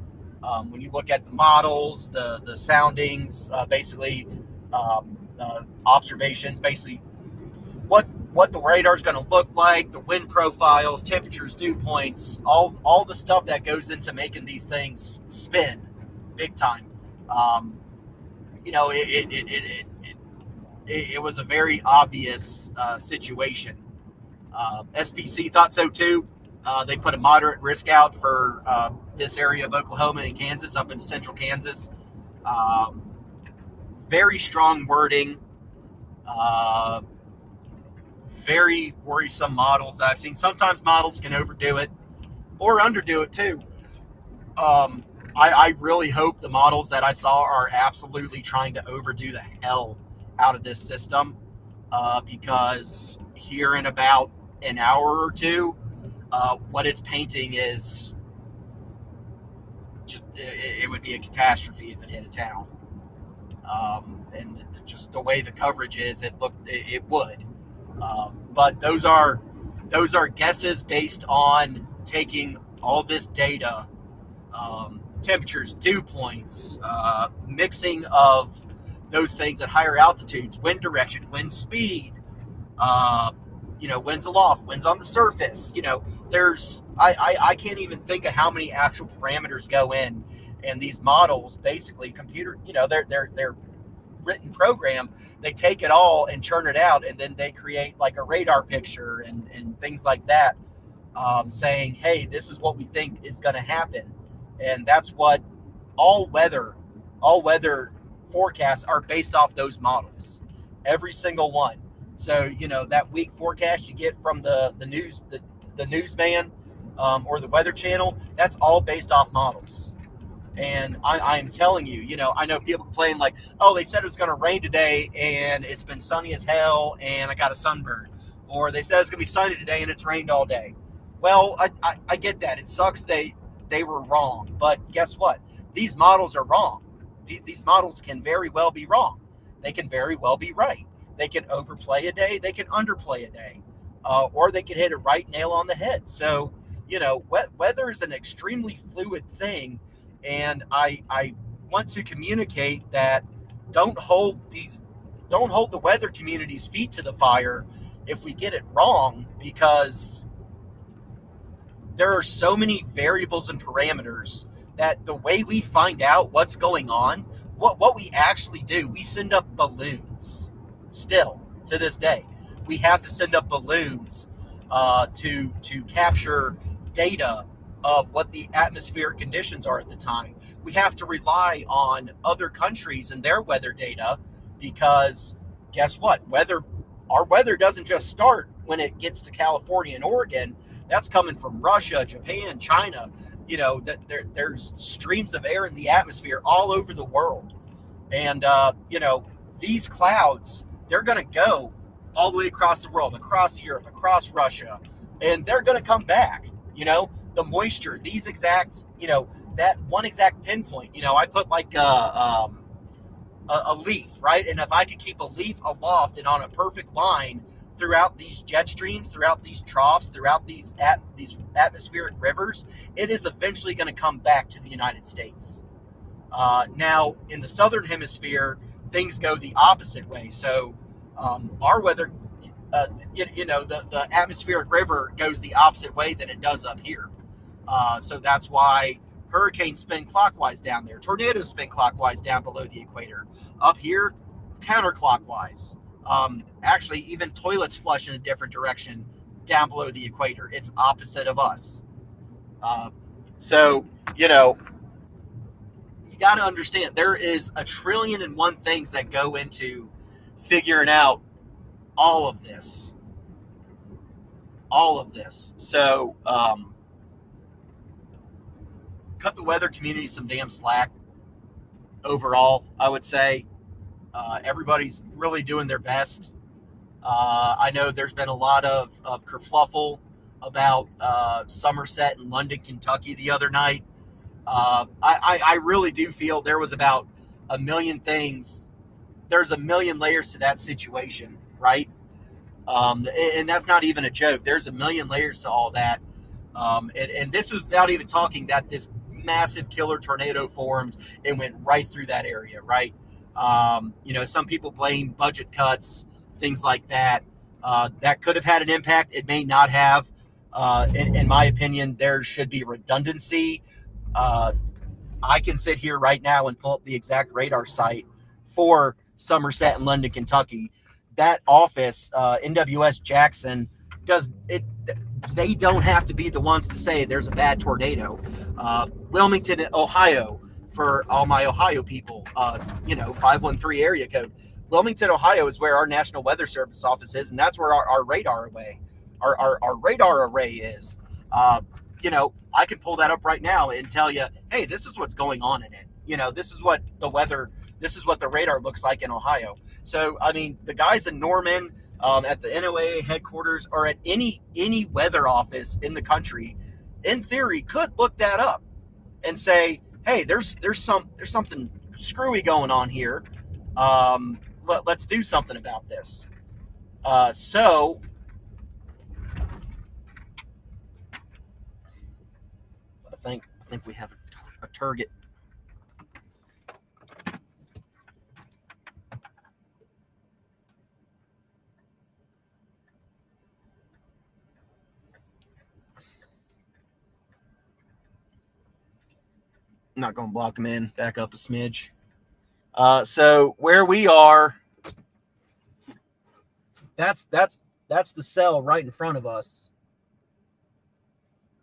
A: When you look at the models, the soundings, basically observations, basically what the radar is going to look like, the wind profiles, temperatures, dew points, all the stuff that goes into making these things spin big time. It was a very obvious situation. SPC thought so too. They put a moderate risk out for this area of Oklahoma and Kansas, up into central Kansas. Very strong wording. Very worrisome models that I've seen. Sometimes models can overdo it or underdo it too. I really hope the models that I saw are absolutely trying to overdo the hell out of this system because here in about an hour or two, what it's painting is just it would be a catastrophe if it hit a town. And just the way the coverage is, it would. But those are guesses based on taking all this data, temperatures, dew points, mixing of those things at higher altitudes, wind direction, wind speed, winds aloft, winds on the surface. There's I can't even think of how many actual parameters go in, and these models basically computer, they're written program. They take it all and churn it out, and then they create like a radar picture and things like that, saying, hey, this is what we think is going to happen. And that's what all weather forecasts are based off those models, every single one. So that week forecast you get from the newsman or the Weather Channel, that's all based off models. And I am telling you, I know people complain like, oh, they said it was going to rain today and it's been sunny as hell and I got a sunburn. Or they said it's going to be sunny today and it's rained all day. Well, I get that. It sucks they were wrong. But guess what? These models are wrong. These models can very well be wrong. They can very well be right. They can overplay a day. They can underplay a day. Or they can hit a right nail on the head. So, weather is an extremely fluid thing. And I want to communicate that don't hold the weather community's feet to the fire if we get it wrong, because there are so many variables and parameters that the way we find out what's going on, what we actually do, we send up balloons. Still to this day, we have to send up balloons to capture data of what the atmospheric conditions are at the time. We have to rely on other countries and their weather data, because guess what? Our weather doesn't just start when it gets to California and Oregon. That's coming from Russia, Japan, China. That there's streams of air in the atmosphere all over the world. And, these clouds, they're going to go all the way across the world, across Europe, across Russia, and they're going to come back. The moisture, these exact, that one exact pinpoint, I put like a leaf, right? And if I could keep a leaf aloft and on a perfect line throughout these jet streams, throughout these troughs, throughout these atmospheric rivers, it is eventually going to come back to the United States. Now, in the southern hemisphere, things go the opposite way. So our weather, the atmospheric river goes the opposite way than it does up here. So that's why hurricanes spin clockwise down there. Tornadoes spin clockwise down below the equator. Up here, counterclockwise. Actually, even toilets flush in a different direction down below the equator. It's opposite of us. So, you got to understand there is 1,000,000,001 things that go into figuring out all of this. So, cut the weather community some damn slack. Overall, I would say everybody's really doing their best. I know there's been a lot of kerfluffle about Somerset and London, Kentucky the other night. I really do feel there was about 1,000,000 things. There's 1,000,000 layers to that situation, right? And that's not even a joke. There's 1,000,000 layers to all that. And this is without even talking that this massive killer tornado formed and went right through that area, right? Some people blame budget cuts, things like that. That could have had an impact. It may not have. In my opinion, there should be redundancy. I can sit here right now and pull up the exact radar site for Somerset and London, Kentucky. That office, NWS Jackson, does it. They don't have to be the ones to say there's a bad tornado. Wilmington, Ohio, for all my Ohio people, 513 area code. Wilmington, Ohio is where our National Weather Service office is, and that's where our radar array, our radar array is. I can pull that up right now and tell you, hey, this is what's going on in it. This is what the radar looks like in Ohio. So, I mean, the guys in Norman, at the NOAA headquarters, or at any weather office in the country, in theory, could look that up and say, hey, there's something screwy going on here. Let's do something about this. So I think we have a target. I'm not going to block them in. Back up a smidge. So where we are, that's the cell right in front of us.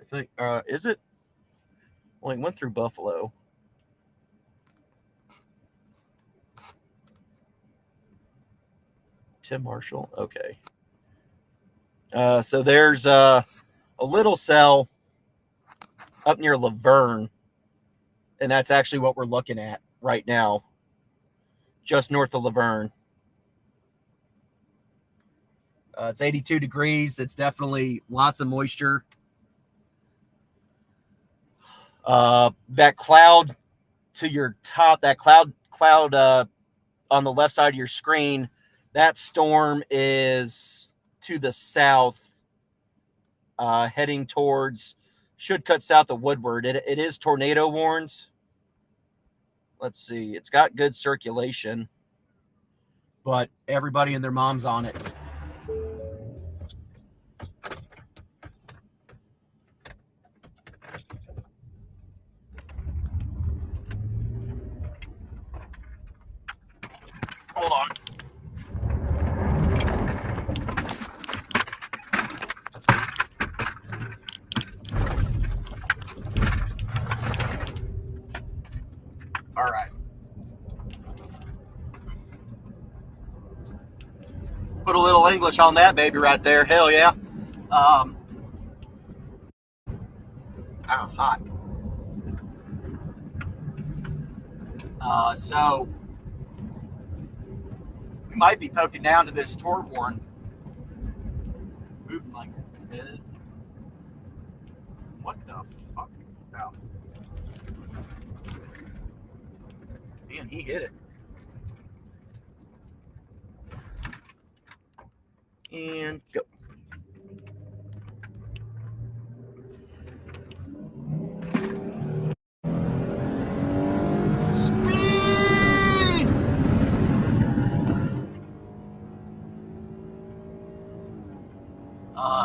A: I think. Is it? Well, it went through Buffalo. Tim Marshall. Okay. So there's a little cell up near Laverne, and that's actually what we're looking at right now, just north of Laverne. It's 82 degrees. It's definitely lots of moisture. That cloud to your top, that cloud on the left side of your screen, that storm is to the south, heading towards, should cut south of Woodward. It is tornado warned. Let's see. It's got good circulation, but everybody and their mom's on it. Hold on. All right. Put a little English on that baby right there. Hell yeah. Hot. So we might be poking down to this Torborn. Moving like this. What the fuck? Oh. Man, he hit it. And go. Speed!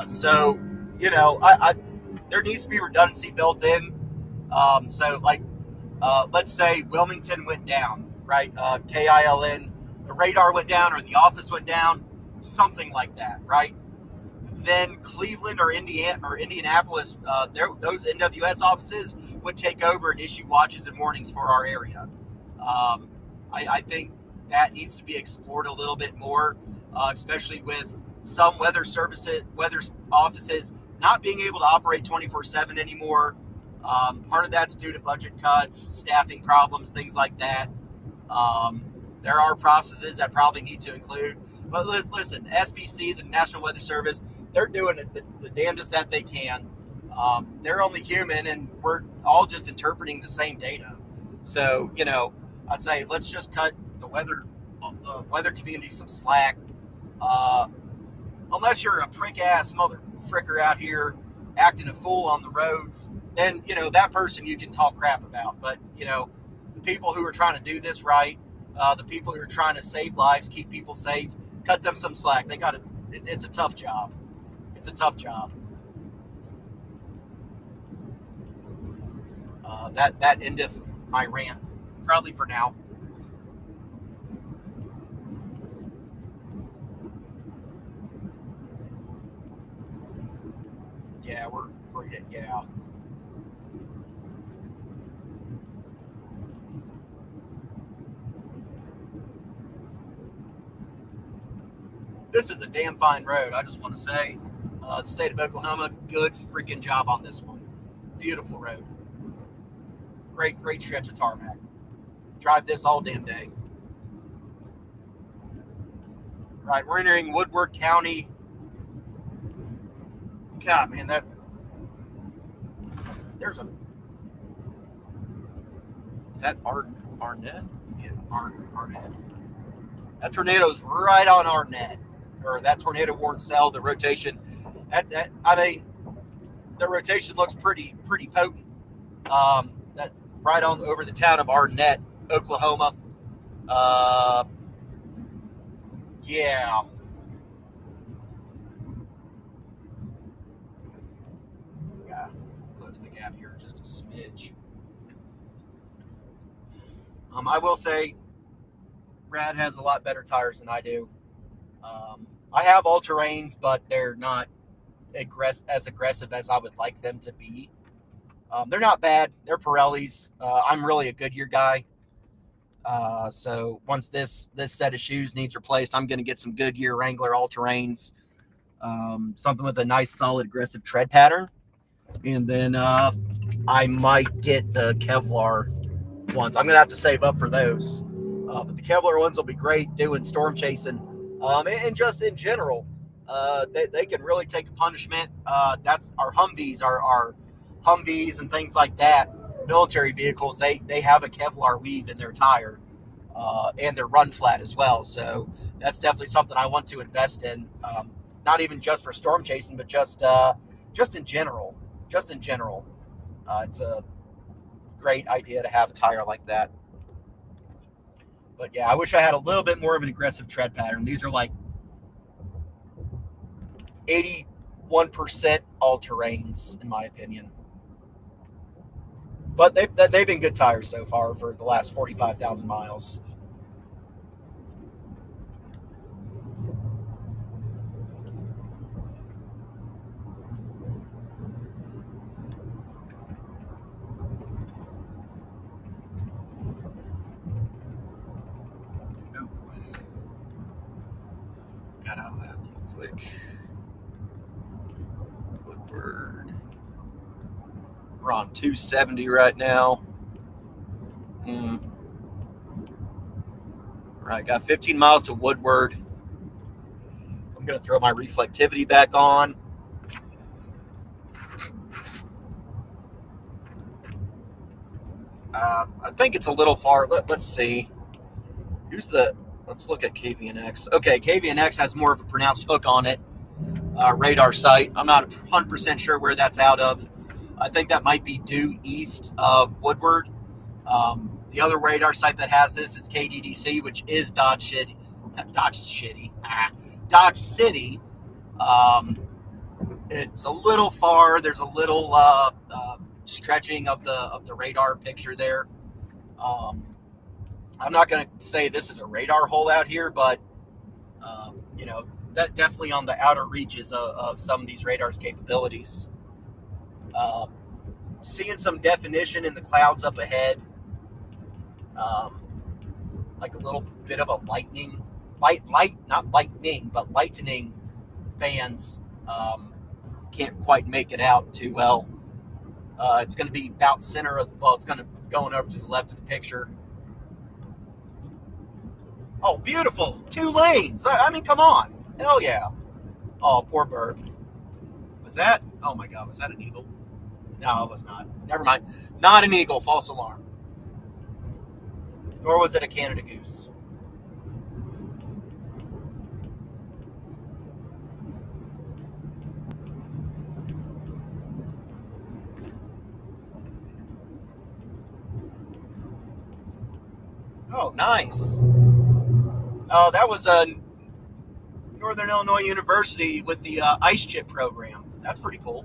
A: So, you know, I there needs to be redundancy built in. So, like, let's say Wilmington went down, right? KILN, the radar went down or the office went down, something like that, right? Then Cleveland or Indianapolis, those NWS offices would take over and issue watches and warnings for our area. I think that needs to be explored a little bit more, especially with some weather offices not being able to operate 24/7 anymore. Part of that's due to budget cuts, staffing problems, things like that. There are processes that probably need to include. But listen, SPC, the National Weather Service, they're doing the damnedest that they can. They're only human, and we're all just interpreting the same data. So, you know, I'd say let's just cut the weather community some slack. Unless you're a prick-ass mother fricker out here acting a fool on the roads, then, you know, that person you can talk crap about. But, you know, the people who are trying to do this right, the people who are trying to save lives, keep people safe, cut them some slack. They got to. It's a tough job. It's a tough job. That endeth my rant, probably for now. Yeah, we're yeah. This is a damn fine road. I just want to say, the state of Oklahoma, good freaking job on this one. Beautiful road. Great stretch of tarmac. Drive this all damn day. Right, we're entering Woodward County. God, man, is that Arnett? Yeah, Arnett. That tornado's right on Arnett, or that tornado warned cell. The rotation, I mean, the rotation looks pretty potent. That right on over the town of Arnett, Oklahoma. Yeah. Yeah. Close the gap here just a smidge. I will say, Brad has a lot better tires than I do. I have all terrains, but they're not as aggressive as I would like them to be. They're not bad. They're Pirellis. I'm really a Goodyear guy. So once this set of shoes needs replaced, I'm going to get some Goodyear Wrangler all-terrains, something with a nice, solid, aggressive tread pattern. And then I might get the Kevlar ones. I'm going to have to save up for those. But the Kevlar ones will be great doing storm chasing. And just in general, they can really take a punishment. That's our Humvees, our Humvees and things like that. Military vehicles, they have a Kevlar weave in their tire, and their run flat as well. So that's definitely something I want to invest in. Not even just for storm chasing, but just in general. Just in general, it's a great idea to have a tire like that. But yeah, I wish I had a little bit more of an aggressive tread pattern. These are like 81% all-terrains, in my opinion. But they've been good tires so far for the last 45,000 miles. We're on 270 right now. All right, got 15 miles to Woodward. I'm going to throw my reflectivity back on. I think it's a little far. Let's see. Let's look at KVNX. Okay, KVNX has more of a pronounced hook on it. Radar site. I'm not 100% sure where that's out of. I think that might be due east of Woodward. The other radar site that has this is KDDC, which is Dodge City. Dodge City. It's a little far. There's a little stretching of the radar picture there. I'm not going to say this is a radar hole out here, but that definitely on the outer reaches of some of these radar's capabilities. Seeing some definition in the clouds up ahead, like a little bit of a lightning bands. Can't quite make it out too well. It's going to be about center of, it's going to going over to the left of the picture. Oh, beautiful. 2 lanes. I mean, come on. Hell yeah. Oh, poor bird. Was that? Oh my God. Was that an eagle? No, it was not. Never mind. Not an eagle. False alarm. Nor was it a Canada goose. Oh, nice. Oh, that was Northern Illinois University with the ice chip program. That's pretty cool.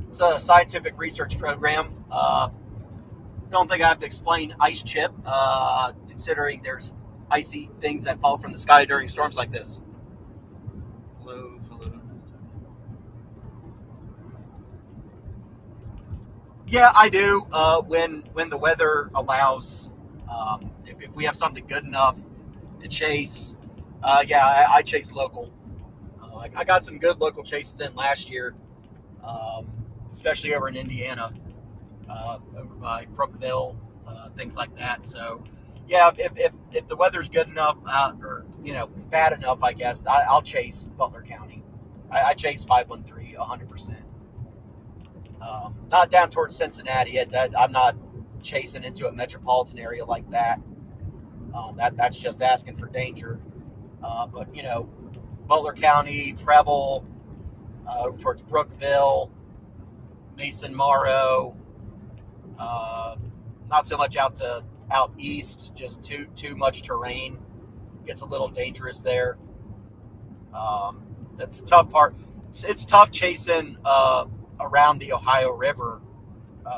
A: It's a scientific research program. Don't think I have to explain ice chip, considering there's icy things that fall from the sky during storms like this. Hello. Yeah, I do. When the weather allows, if we have something good enough to chase, I chase local. I got some good local chases in last year, especially over in Indiana, over by Brookville, things like that. So, yeah, if the weather's good enough, or bad enough, I guess I'll chase Butler County. I chase 513 100%. Not down towards Cincinnati yet. I'm not chasing into a metropolitan area like that. That's just asking for danger. But Butler County, Preble, over towards Brookville, Mason Morrow. Not so much out east. Just too much terrain. Gets a little dangerous there. That's the tough part. It's tough chasing around the Ohio River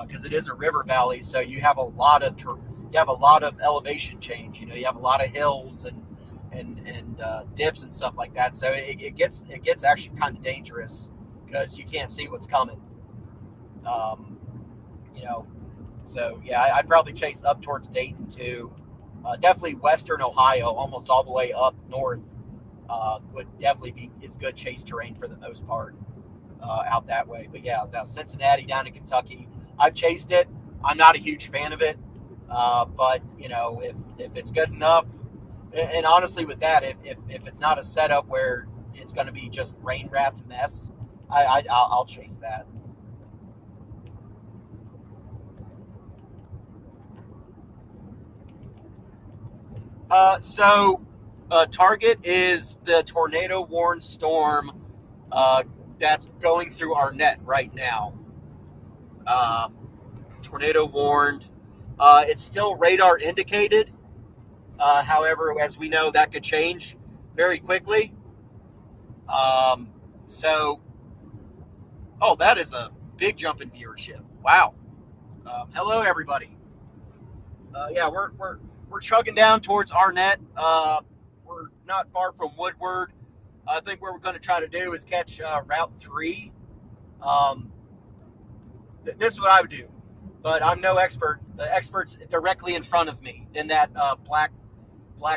A: because it is a river valley. So you have a lot of elevation change. You have a lot of hills and dips and stuff like that. So it gets actually kind of dangerous because you can't see what's coming. So yeah, I'd probably chase up towards Dayton too. Definitely Western Ohio, almost all the way up north, would definitely is good chase terrain for the most part out that way. But yeah, now Cincinnati down to Kentucky, I've chased it. I'm not a huge fan of it, but if it's good enough, and honestly with that, if it's not a setup where it's going to be just rain wrapped mess, I'll chase that. Target is the tornado warned storm that's going through our net right now. Tornado warned. It's still radar indicated. However, as we know, that could change very quickly. That is a big jump in viewership. Wow. Hello, everybody. We're chugging down towards Arnett. We're not far from Woodward. I think what we're going to try to do is catch Route 3. This is what I would do, but I'm no expert. The expert's directly in front of me in that black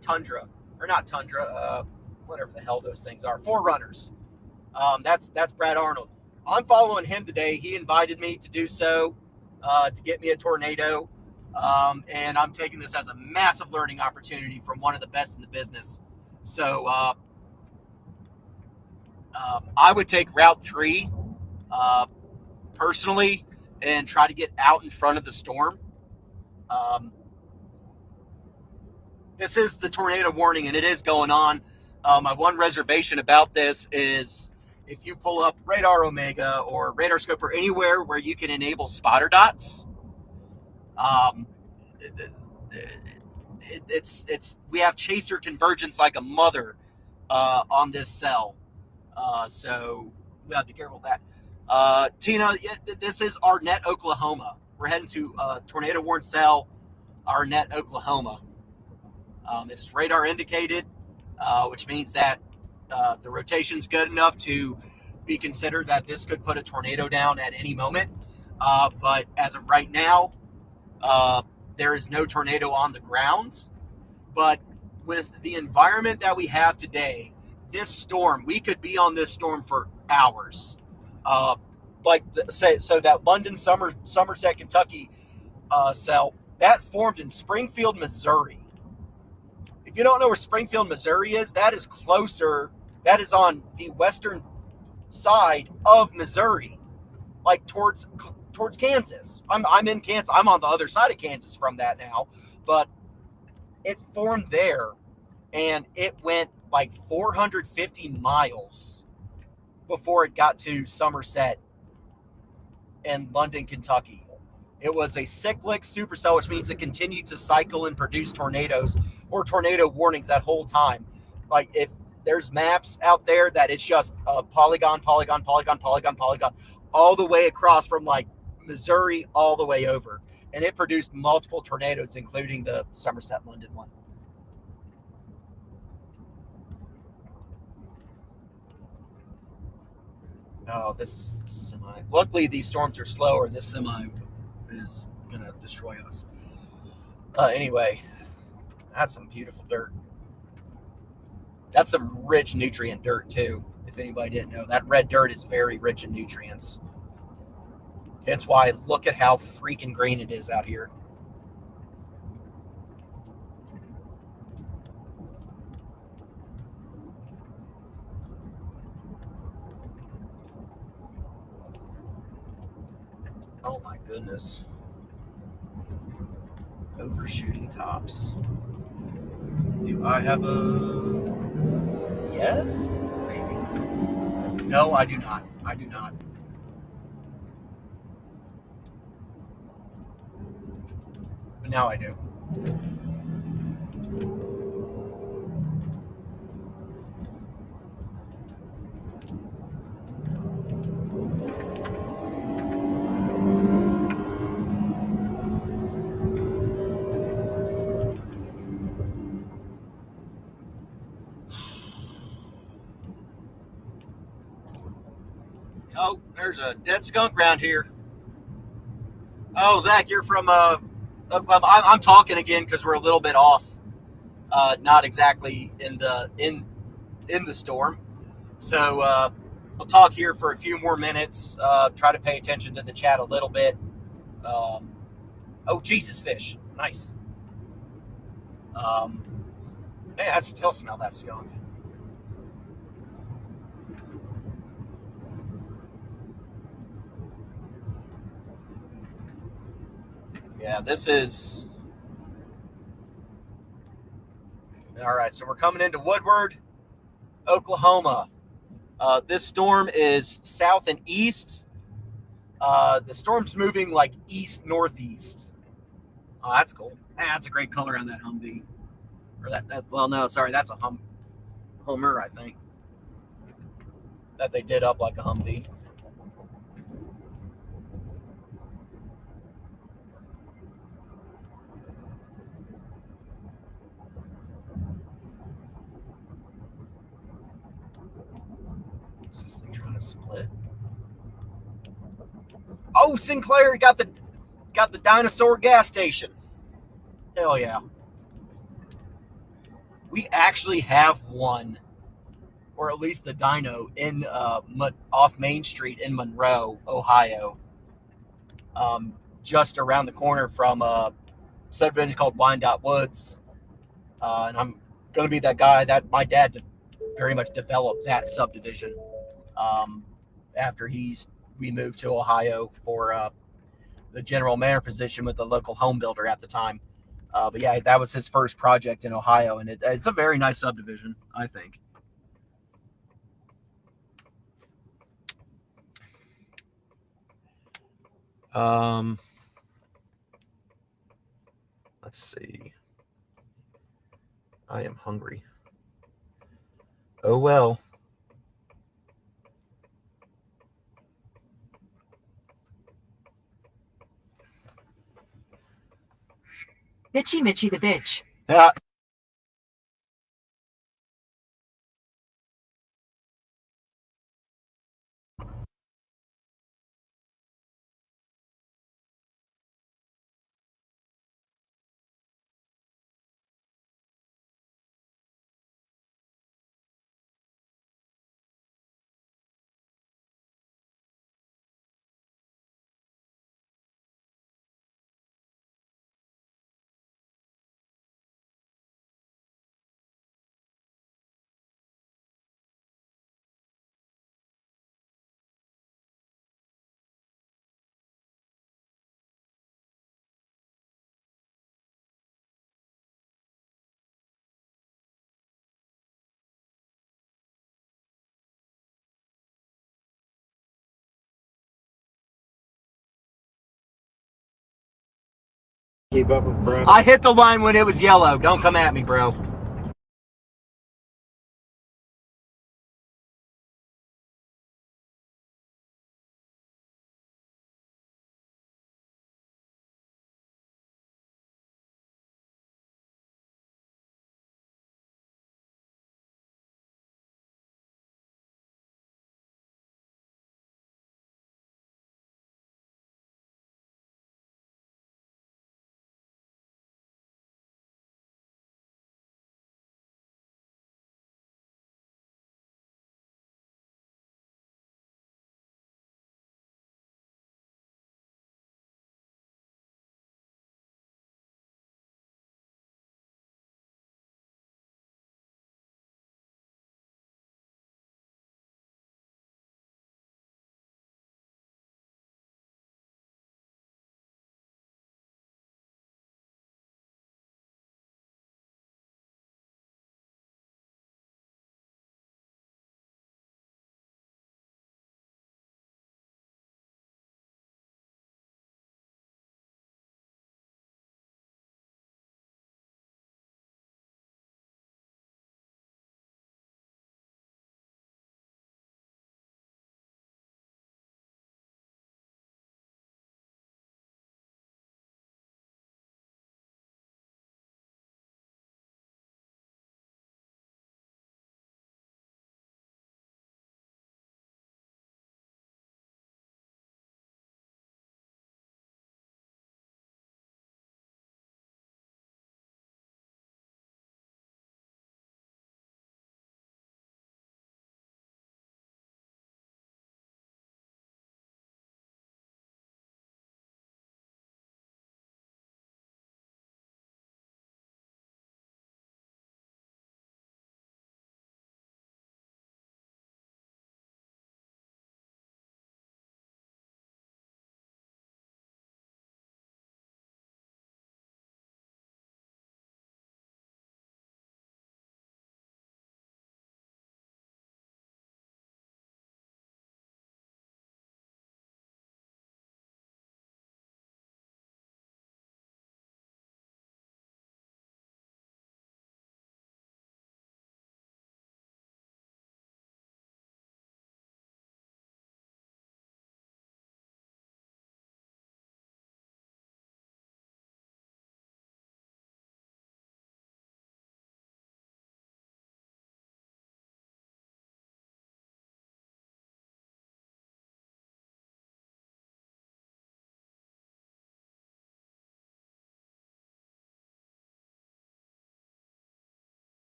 A: Tundra, or not Tundra, whatever the hell those things are. Forerunners. That's Brad Arnold. I'm following him today. He invited me to do so, to get me a tornado. And I'm taking this as a massive learning opportunity from one of the best in the business. So I would take Route 3 personally and try to get out in front of the storm. This is the tornado warning, and it is going on. My one reservation about this is if you pull up Radar Omega or Radar Scope or anywhere where you can enable spotter dots, it's we have chaser convergence like a mother on this cell, so we have to be careful with that. Tina, this is Arnett, Oklahoma. We're heading to tornado warned cell, Arnett, Oklahoma. It is radar indicated, which means that the rotation's good enough to be considered that this could put a tornado down at any moment. But as of right now, there is no tornado on the ground. But with the environment that we have today, this storm, we could be on this storm for hours. So that London, Somerset, Kentucky cell, that formed in Springfield, Missouri. If you don't know where Springfield, Missouri is, that is closer. That is on the western side of Missouri, like towards Kansas. I'm in Kansas. I'm on the other side of Kansas from that now, but it formed there, and it went like 450 miles before it got to Somerset and London, Kentucky. It was a cyclic supercell, which means it continued to cycle and produce tornadoes or tornado warnings that whole time. Like if there's maps out there that it's just polygon, all the way across from like Missouri all the way over. And it produced multiple tornadoes, including the Somerset London one. Oh, this semi. Luckily, these storms are slower. This semi is going to destroy us. Anyway, that's some beautiful dirt. That's some rich nutrient dirt, too. If anybody didn't know, that red dirt is very rich in nutrients. That's why look at how freaking green it is out here. Oh my goodness. Overshooting tops. Do I have a... Yes? Maybe. No, I do not. I do not. But now I do. Oh, there's a dead skunk around here. Oh, Zach, you're from Oklahoma. I'm talking again because we're a little bit off. Not exactly in the storm. So I'll talk here for a few more minutes. Try to pay attention to the chat a little bit. Oh, Jesus fish. Nice. Man, I still smell that skunk. Yeah, this is... All right, so we're coming into Woodward, Oklahoma. This storm is south and east. The storm's moving like east-northeast. Oh, that's cool. That's a great color on that Humvee. Or well, no, sorry, that's a Hummer, I think. That they did up like a Humvee. What's this thing trying to split? Oh, Sinclair got the dinosaur gas station. Hell yeah. We actually have one or at least the dyno, in off Main Street in Monroe, Ohio, just around the corner from a subdivision called Wyandotte Woods. And I'm going to be that guy that my dad very much developed that subdivision after we moved to Ohio for the general manager position with the local home builder at the time. But yeah, that was his first project in Ohio, and it's a very nice subdivision, I think. Let's see. I am hungry. Oh well.
C: Bitchy Mitchy the bitch.
A: Yeah.
D: Keep up with bro.
A: I hit the line when it was yellow. Don't come at me, bro.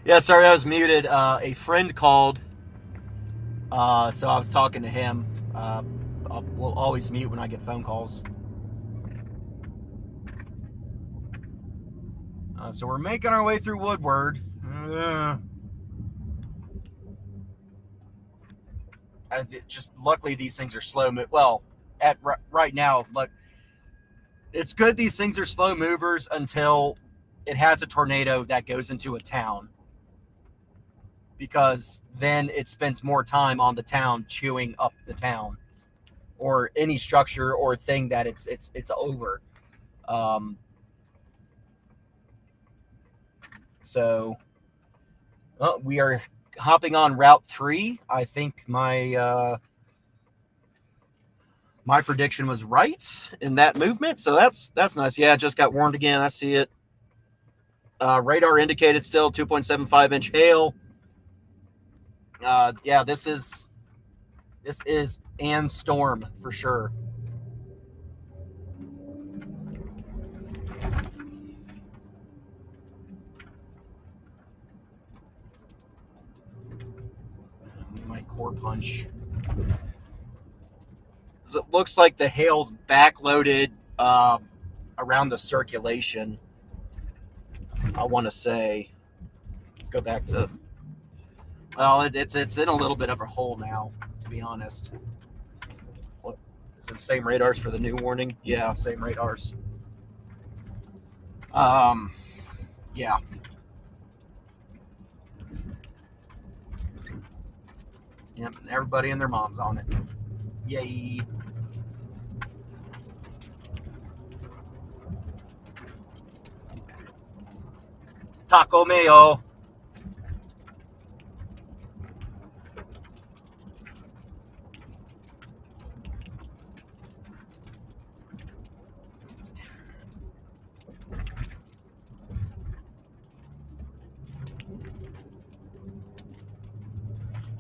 A: Yeah, sorry, I was muted. A friend called, so I was talking to him. We'll always mute when I get phone calls. So we're making our way through Woodward. Just luckily these things are slow. Well, right now, look, it's good these things are slow movers until it has a tornado that goes into a town, because then it spends more time on the town chewing up the town or any structure or thing that it's over. So we are hopping on Route 3. I think my prediction was right in that movement, so that's nice. Yeah, just got warned again. I see it. Radar indicated still 2.75-inch hail. Yeah, this is an storm for sure. My core punch. It looks like the hail's backloaded around the circulation. I want to say, let's go back to. Well, it's in a little bit of a hole now, to be honest. What is it? Same radars for the new warning? Yeah, same radars. Yeah. Yep, and everybody and their mom's on it. Yay. Taco mayo.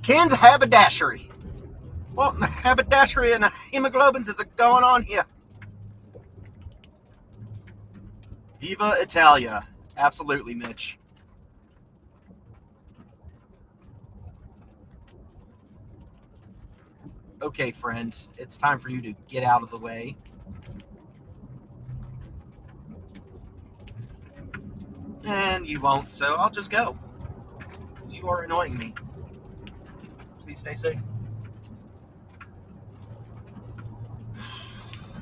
A: Ken's haberdashery. What in the haberdashery and the hemoglobins is going on here? Viva Italia. Absolutely, Mitch. Okay, friend. It's time for you to get out of the way. And you won't, so I'll just go. Because you are annoying me. Please stay safe.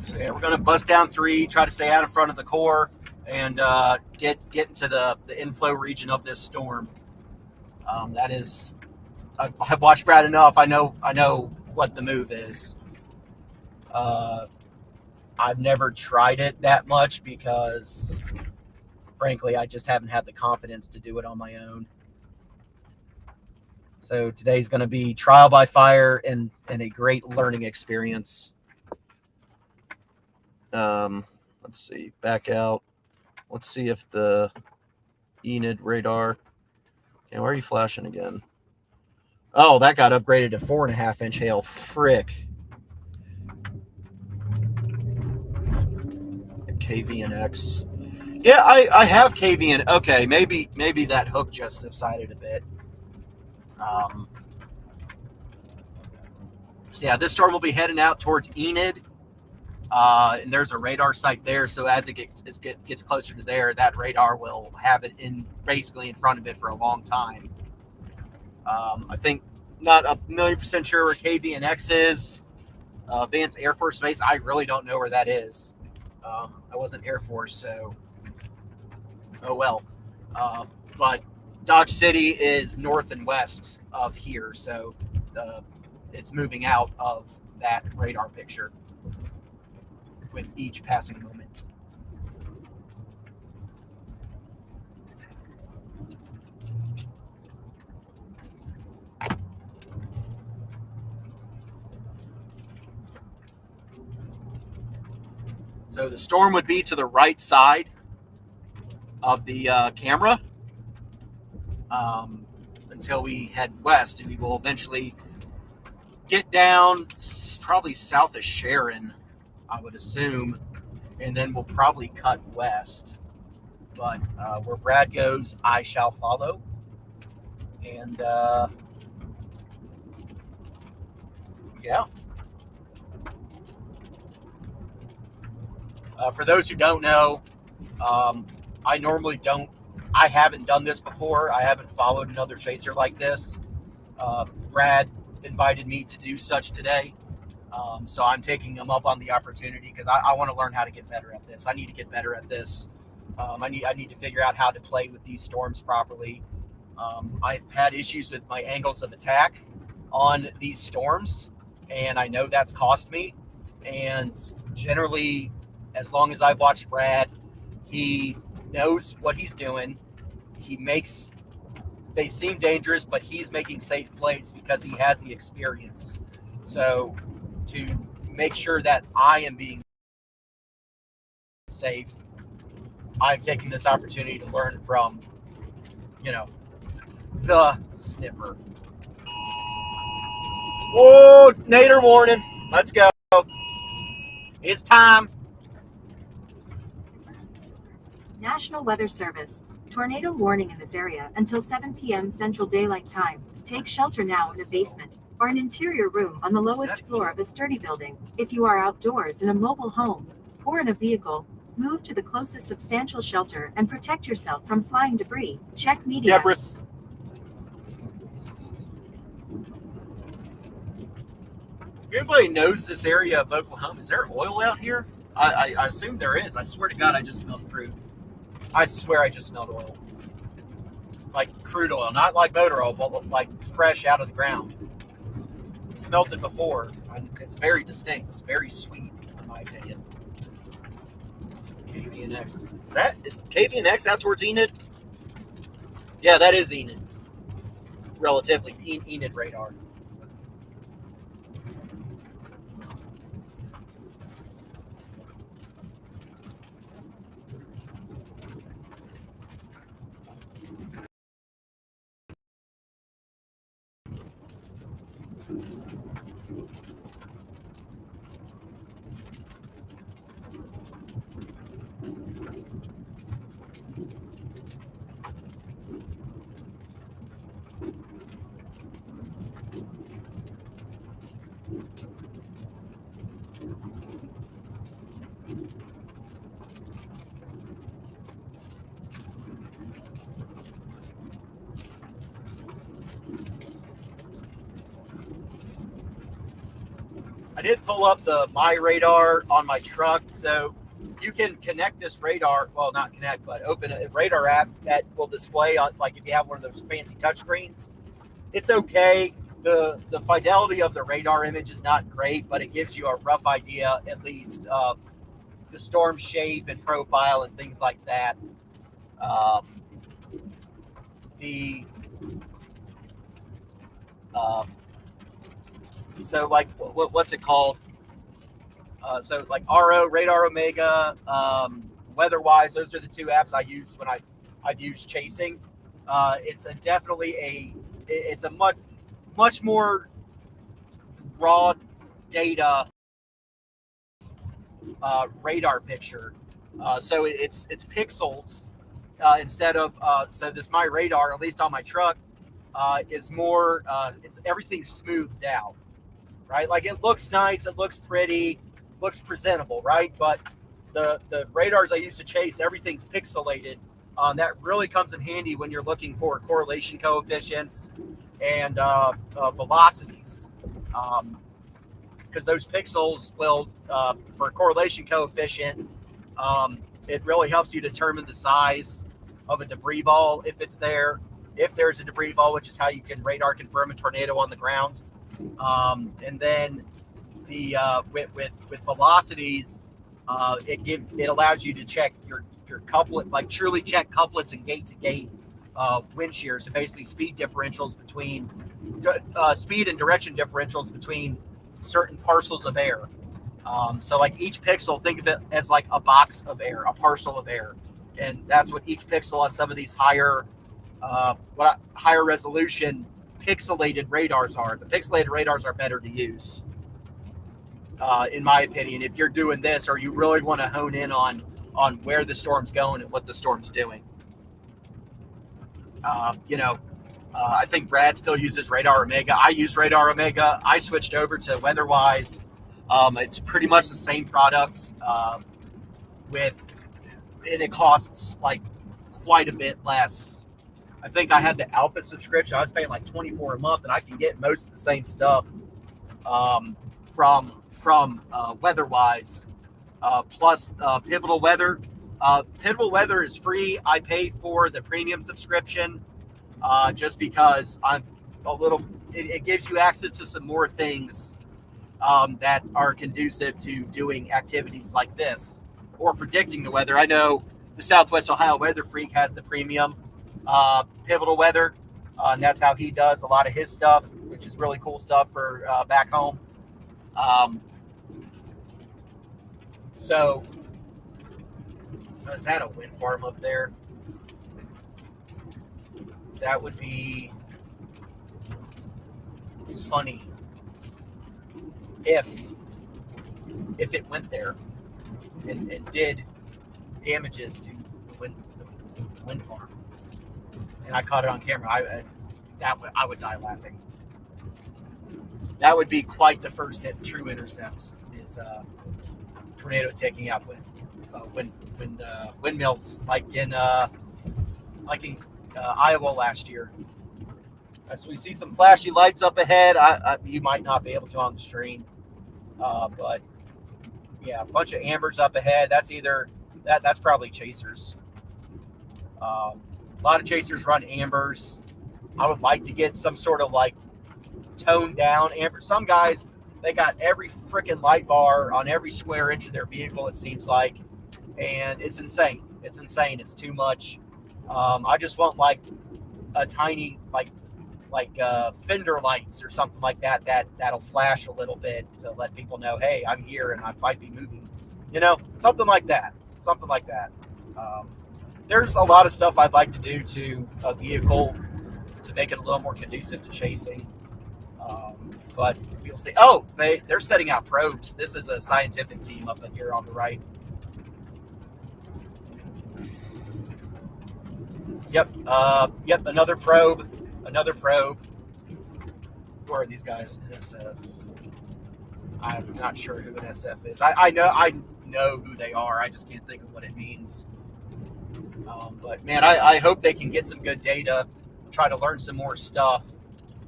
A: So yeah, we're going to bust down 3, try to stay out in front of the core, and get into the inflow region of this storm. That is, I've watched Brad enough. I know what the move is. I've never tried it that much because, frankly, I just haven't had the confidence to do it on my own. So today's going to be trial by fire and a great learning experience. Let's see, back out. Let's see if the Enid radar. Okay, why are you flashing again? Oh, that got upgraded to 4.5-inch hail. Frick. KVNX. Yeah, I have KVN. Okay, maybe that hook just subsided a bit. So yeah, this storm will be heading out towards Enid. And there's a radar site there, so as it gets closer to there, that radar will have it basically in front of it for a long time. I think not 1,000,000% sure where KVNX is. Vance Air Force Base, I really don't know where that is. I wasn't Air Force, so oh well. But Dodge City is north and west of here, so it's moving out of that radar picture with each passing moment. So the storm would be to the right side of the camera until we head west, and we will eventually get down probably south of Sharon, I would assume, and then we'll probably cut west. But where Brad goes, I shall follow. And yeah. For those who don't know, I normally don't. I haven't done this before. I haven't followed another chaser like this. Brad invited me to do such today. So I'm taking him up on the opportunity because I want to learn how to get better at this. I need to get better at this. I need to figure out how to play with these storms properly. I've had issues with my angles of attack on these storms, and I know that's cost me. And generally, as long as I've watched Brad, he knows what he's doing. They seem dangerous, but he's making safe plays because he has the experience. So to make sure that I am being safe, I'm taking this opportunity to learn from, the sniffer. Whoa, Nader warning. Let's go. It's time.
C: National Weather Service. Tornado warning in this area until 7 p.m. Central Daylight Time. Take shelter now in a basement or an interior room on the lowest floor of a sturdy building. If you are outdoors in a mobile home or in a vehicle, move to the closest substantial shelter and protect yourself from flying debris. Check media.
A: Debris. If anybody knows this area of Oklahoma, is there oil out here? I assume there is. I swear to God, I just smelled crude. I swear I just smelled oil. Like crude oil, not like motor oil, but like fresh out of the ground. I smelled it before. It's very distinct. It's very sweet, in my opinion. KVNX. Is KVNX out towards Enid? Yeah, that is Enid. Relatively. Enid radar. I did pull up my radar on my truck, so you can connect this radar. Well, not connect, but open a radar app that will display on, like if you have one of those fancy touchscreens. It's okay. The fidelity of the radar image is not great, but it gives you a rough idea, at least, of the storm shape and profile and things like that. So like what's it called? So like RO, Radar Omega, WeatherWise, those are the two apps I use when I've used chasing. It's a much more raw data radar picture. So it's pixels instead of so this my radar, at least on my truck, is more it's everything smoothed out, right? Like it looks nice, it looks pretty, looks presentable, right? But the radars I used to chase, everything's pixelated. That really comes in handy when you're looking for correlation coefficients and velocities, because those pixels will, for correlation coefficient, it really helps you determine the size of a debris ball if it's there. If there's a debris ball, which is how you can radar confirm a tornado on the ground. And then with velocities, it allows you to check your couplet, like truly check couplets and gate to gate wind shear. So basically speed differentials between speed and direction differentials between certain parcels of air. So like each pixel, think of it as like a box of air, a parcel of air. And that's what each pixel on some of these higher resolution pixelated radars are. The pixelated radars are better to use, in my opinion, if you're doing this or you really want to hone in on where the storm's going and what the storm's doing. I think Brad still uses Radar Omega. I use Radar Omega. I switched over to WeatherWise. It's pretty much the same product and it costs like quite a bit less. I think I had the Alpha subscription. I was paying like $24 a month, and I can get most of the same stuff from WeatherWise. Plus Pivotal Weather. Pivotal Weather is free. I paid for the premium subscription just because I'm a little. It gives you access to some more things that are conducive to doing activities like this or predicting the weather. I know the Southwest Ohio Weather Freak has the premium Pivotal Weather, and that's how he does a lot of his stuff, which is really cool stuff for back home. So, is that a wind farm up there? That would be funny if it went there and did damages to the wind farm, and I caught it on camera. I would die laughing. That would be quite the first true intercept. Is tornado taking out windmills like in Iowa last year. So we see some flashy lights up ahead. You might not be able to on the stream, but yeah, a bunch of ambers up ahead. That's probably chasers. A lot of chasers run ambers. I would like to get some sort of like toned down amber. Some guys, they got every freaking light bar on every square inch of their vehicle, it seems like, and it's insane. It's insane. It's too much. I just want like a tiny like fender lights or something like that'll flash a little bit to let people know, hey, I'm here and I might be moving. Something like that. There's a lot of stuff I'd like to do to a vehicle to make it a little more conducive to chasing. But you'll see. Oh, they're setting out probes. This is a scientific team up in here on the right. Yep. Another probe. Where are these guys? SF. I'm not sure who an SF is. I know who they are. I just can't think of what it means. But man, I hope they can get some good data, try to learn some more stuff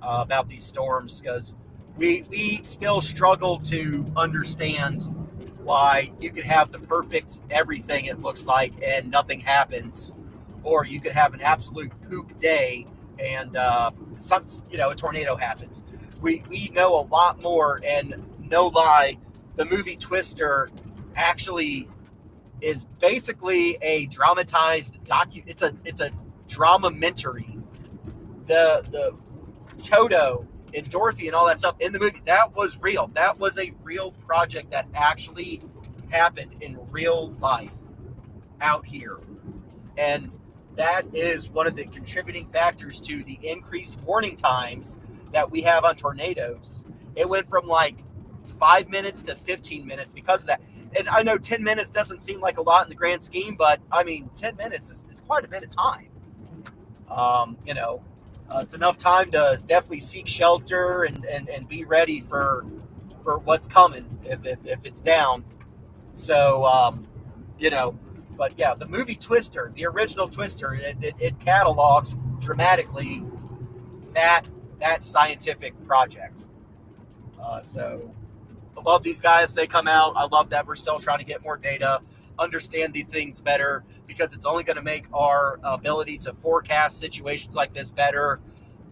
A: about these storms, because we still struggle to understand why you could have the perfect everything, it looks like, and nothing happens, or you could have an absolute poop day and a tornado happens. We know a lot more, and no lie, the movie Twister actually is basically a dramatized It's a dramamentary. The Toto and Dorothy and all that stuff in the movie, that was real. That was a real project that actually happened in real life out here. And that is one of the contributing factors to the increased warning times that we have on tornadoes. It went from like 5 minutes to 15 minutes because of that. And I know 10 minutes doesn't seem like a lot in the grand scheme, but I mean, 10 minutes is quite a bit of time. It's enough time to definitely seek shelter and be ready for what's coming if it's down. So, but yeah, the movie Twister, the original Twister, it catalogs dramatically that scientific project. So I love these guys. They come out. I love that we're still trying to get more data, understand these things better, because it's only going to make our ability to forecast situations like this better,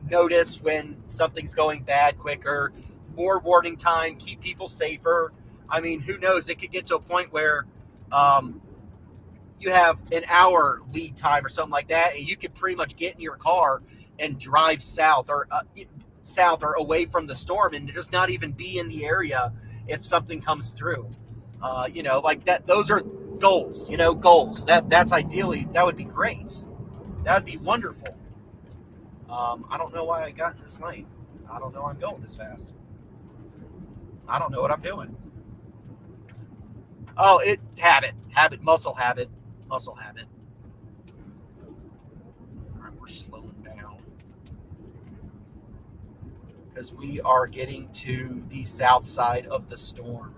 A: notice when something's going bad quicker, more warning time, keep people safer. I mean, who knows? It could get to a point where you have an hour lead time or something like that, and you could pretty much get in your car and drive south or away from the storm and just not even be in the area if something comes through. Like that. Those are goals. Goals. That's ideally, that would be great. That would be wonderful. I don't know why I got in this lane. I don't know I'm going this fast. I don't know what I'm doing. Oh, muscle habit. All right, we're slowing down. as we are getting to the south side of the storm.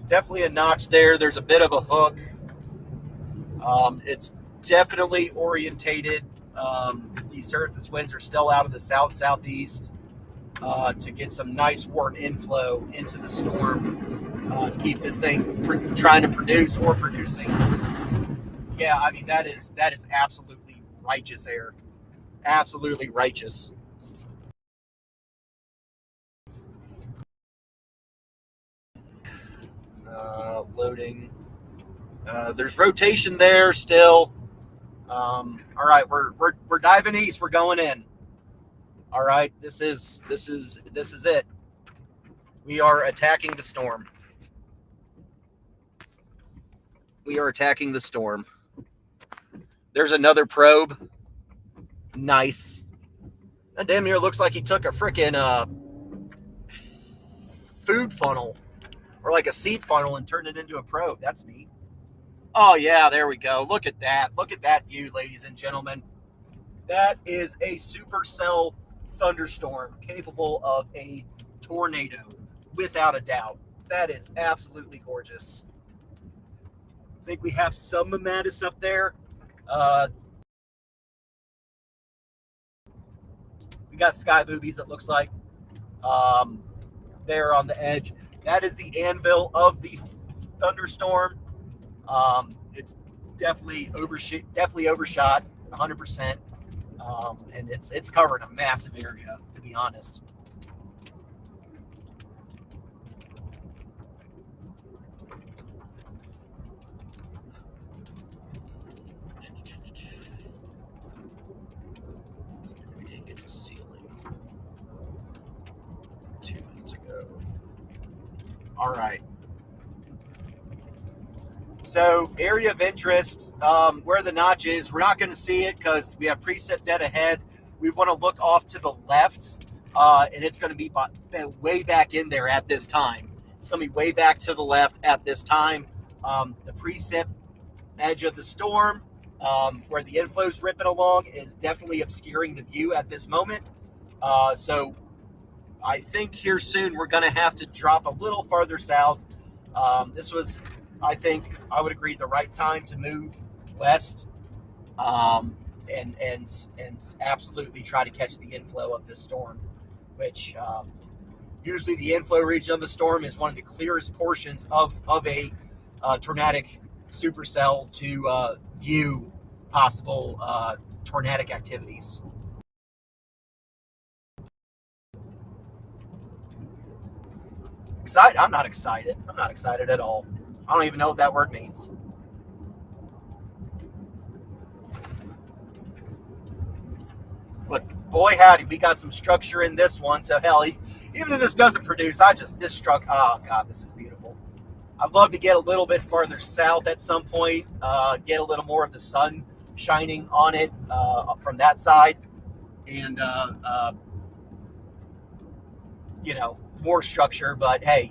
A: Definitely a notch there. There's a bit of a hook. It's definitely orientated. The surface winds are still out of the south-southeast to get some nice warm inflow into the storm to keep this thing trying to produce or producing. Yeah, I mean, that is absolutely righteous air. Absolutely righteous. Loading. There's rotation there still. All right, we're diving east. We're going in. All right, this is it. We are attacking the storm. We are attacking the storm. There's another probe. Nice. That damn near looks like he took a freaking food funnel or like a seed funnel and turned it into a probe. That's neat. Oh, yeah, there we go. Look at that. Look at that view, ladies and gentlemen. That is a supercell thunderstorm capable of a tornado, without a doubt. That is absolutely gorgeous. I think we have some Mattis up there. We got sky boobies, it looks like. There on the edge. That is the anvil of the thunderstorm. It's definitely overshot 100%. And it's covering a massive area, to be honest. We didn't get to ceiling 2 minutes ago. All right. So area of interest, where the notch is, we're not going to see it because we have precip dead ahead. We want to look off to the left, and it's going to be way back in there at this time. It's going to be way back to the left at this time. The precip edge of the storm, where the inflow's ripping along, is definitely obscuring the view at this moment. So I think here soon we're going to have to drop a little farther south. This was, I think, I would agree, the right time to move west, and absolutely try to catch the inflow of this storm, which usually the inflow region of the storm is one of the clearest portions of a tornadic supercell to view possible tornadic activities. Excited? I'm not excited. I'm not excited at all. I don't even know what that word means. But boy, howdy, we got some structure in this one. So hell, even if this doesn't produce, this struck. Oh God, this is beautiful. I'd love to get a little bit farther south at some point, get a little more of the sun shining on it from that side, and more structure. But hey,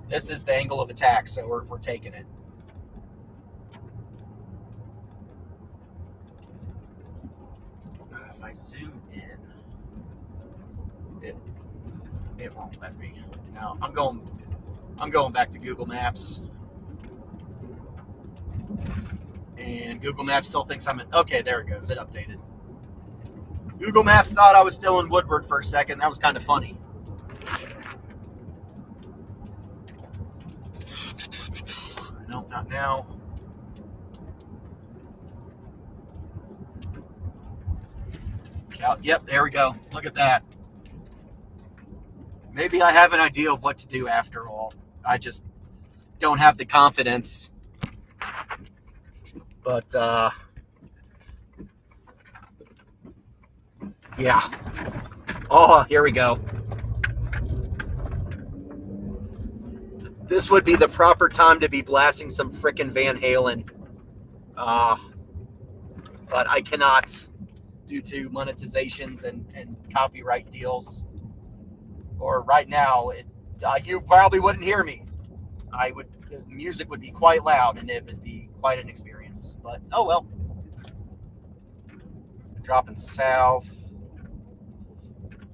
A: this is the angle of attack, so we're taking it. If I zoom in, it won't let me. No, I'm going back to Google Maps, and Google Maps still thinks I'm in. Okay, there it goes. It updated. Google Maps thought I was still in Woodward for a second. That was kind of funny. No, not now. Yep, there we go. Look at that. Maybe I have an idea of what to do after all. I just don't have the confidence. But, yeah. Oh, here we go. This would be the proper time to be blasting some frickin' Van Halen. But I cannot due to monetizations and copyright deals. Or right now, you probably wouldn't hear me. The music would be quite loud and it would be quite an experience. But, oh well. dropping south.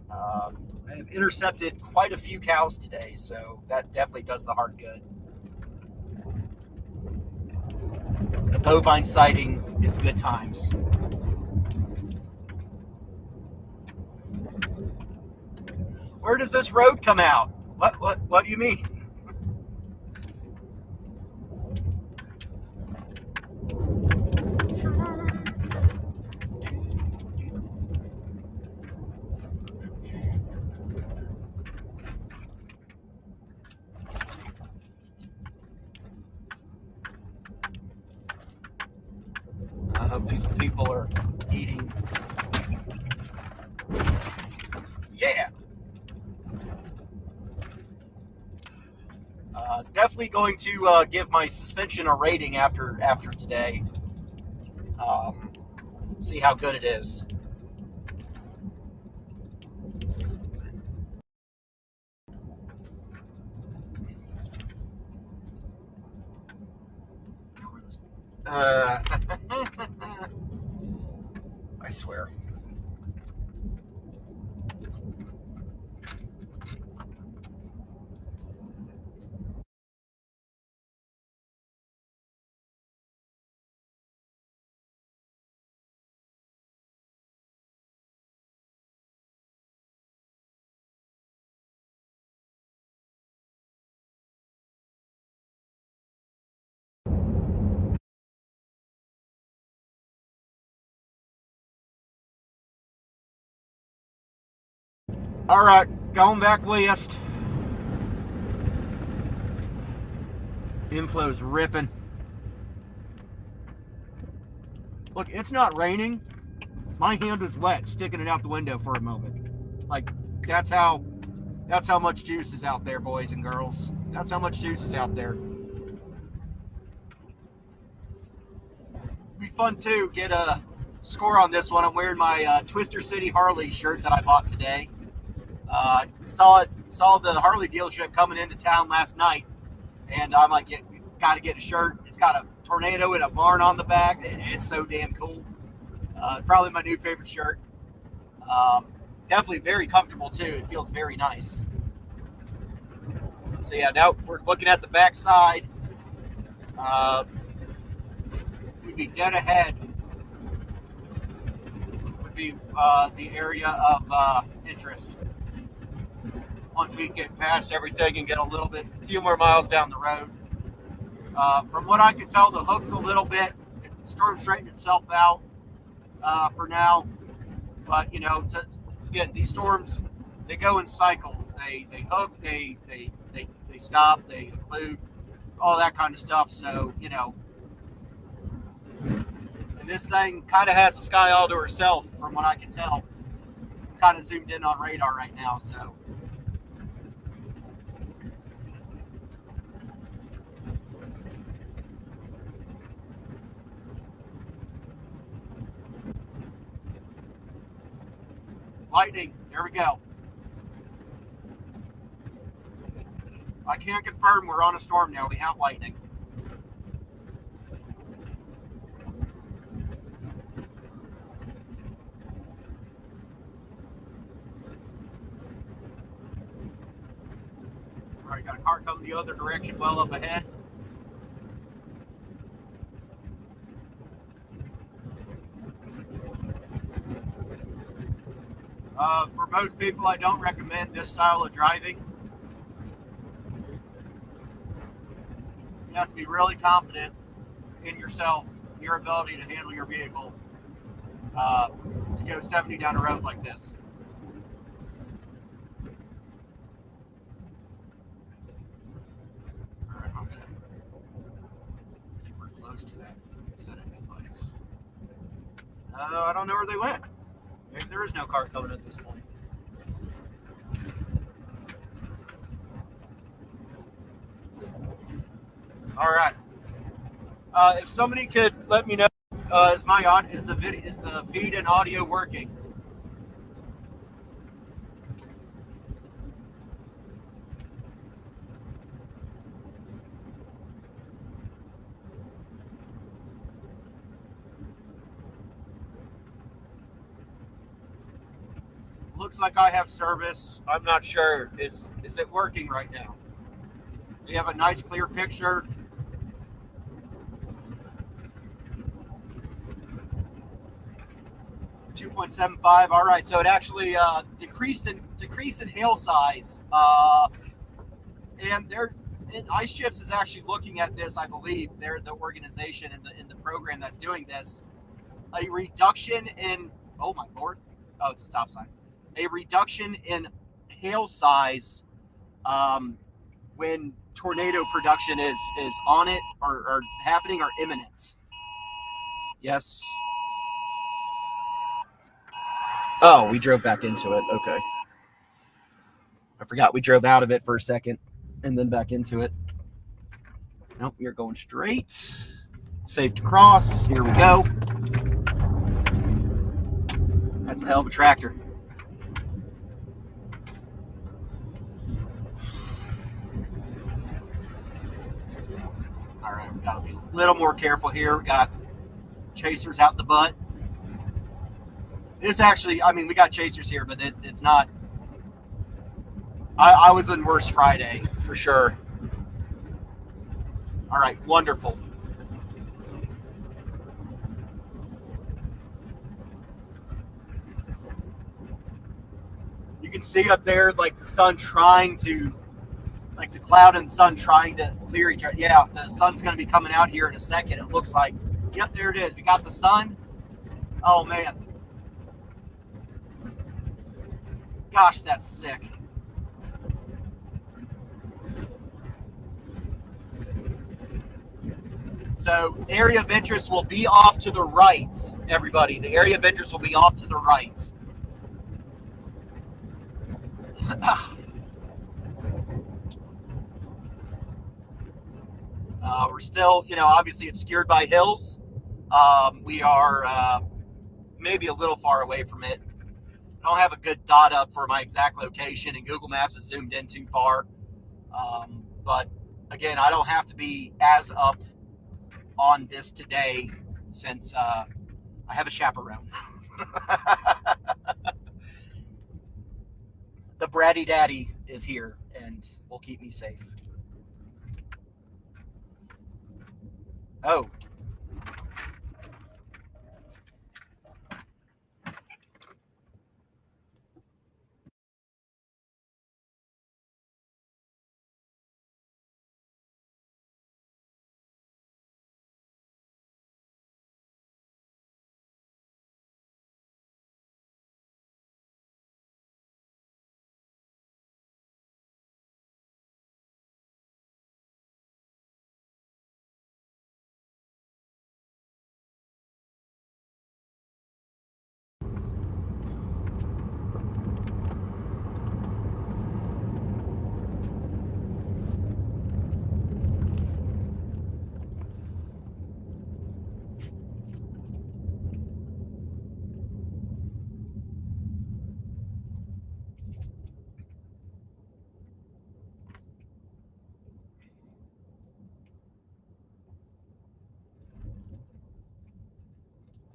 A: I have intercepted quite a few cows today, so that definitely does the heart good. The bovine sighting is good times. Where does this road come out? What do you mean? I hope these people are eating. Yeah. Definitely going to give my suspension a rating after today. See how good it is. I swear. All right, going back west. Inflow's ripping. Look, it's not raining. My hand was wet, sticking it out the window for a moment. Like, that's how much juice is out there, boys and girls. That's how much juice is out there. Be fun too. Get a score on this one. I'm wearing my Twister City Harley shirt that I bought today. Saw the Harley dealership coming into town last night, and I'm like, got to get a shirt. It's got a tornado and a barn on the back. It's so damn cool. Probably my new favorite shirt. Definitely very comfortable too. It feels very nice. So yeah, now we're looking at the back side. Would be dead ahead. Would be the area of interest. Once we get past everything and get a few more miles down the road. From what I can tell, the hook's a little bit. The storm straightened itself out for now. But again, these storms, they go in cycles. They hook, they stop, they occlude, all that kind of stuff. So and this thing kind of has the sky all to herself, from what I can tell. Kind of zoomed in on radar right now, so. Lightning, there we go. I can't confirm we're on a storm now. We have lightning. All right, got a car coming the other direction, well up ahead. For most people, I don't recommend this style of driving. You have to be really confident in yourself, your ability to handle your vehicle to go 70 down a road like this. All right, I think we're close to that set of headlights. I don't know where they went. Maybe there is no car coming at this point. All right. If somebody could let me know, is the feed and audio working? looks like I have service. I'm not sure. Is it working right now? We have a nice clear picture. .75. All right, so it actually decreased in hail size, and Ice Chips is actually looking at this. I believe they're the organization in the program that's doing this. A reduction in my lord, it's a stop sign. A reduction in hail size when tornado production is on it or happening or imminent. Yes. Oh, we drove back into it. Okay. I forgot we drove out of it for a second and then back into it. Nope, you're going straight. Safe to cross. Here we go. That's a hell of a tractor. All right, we got to be a little more careful here. We got chasers out the butt. This actually, we got chasers here, but it's not. I was in worse Friday for sure. All right, wonderful. You can see up there, like the sun trying to, like the cloud and the sun trying to clear each other. Yeah, the sun's going to be coming out here in a second. It looks like. Yep, there it is. We got the sun. Oh, man. Gosh, that's sick. So area of interest will be off to the right, everybody. The area of interest will be off to the right. We're still, obviously obscured by hills. We are maybe a little far away from it. I don't have a good dot up for my exact location, and Google Maps has zoomed in too far. But again, I don't have to be as up on this today since I have a chaperone. The bratty daddy is here and will keep me safe. Oh.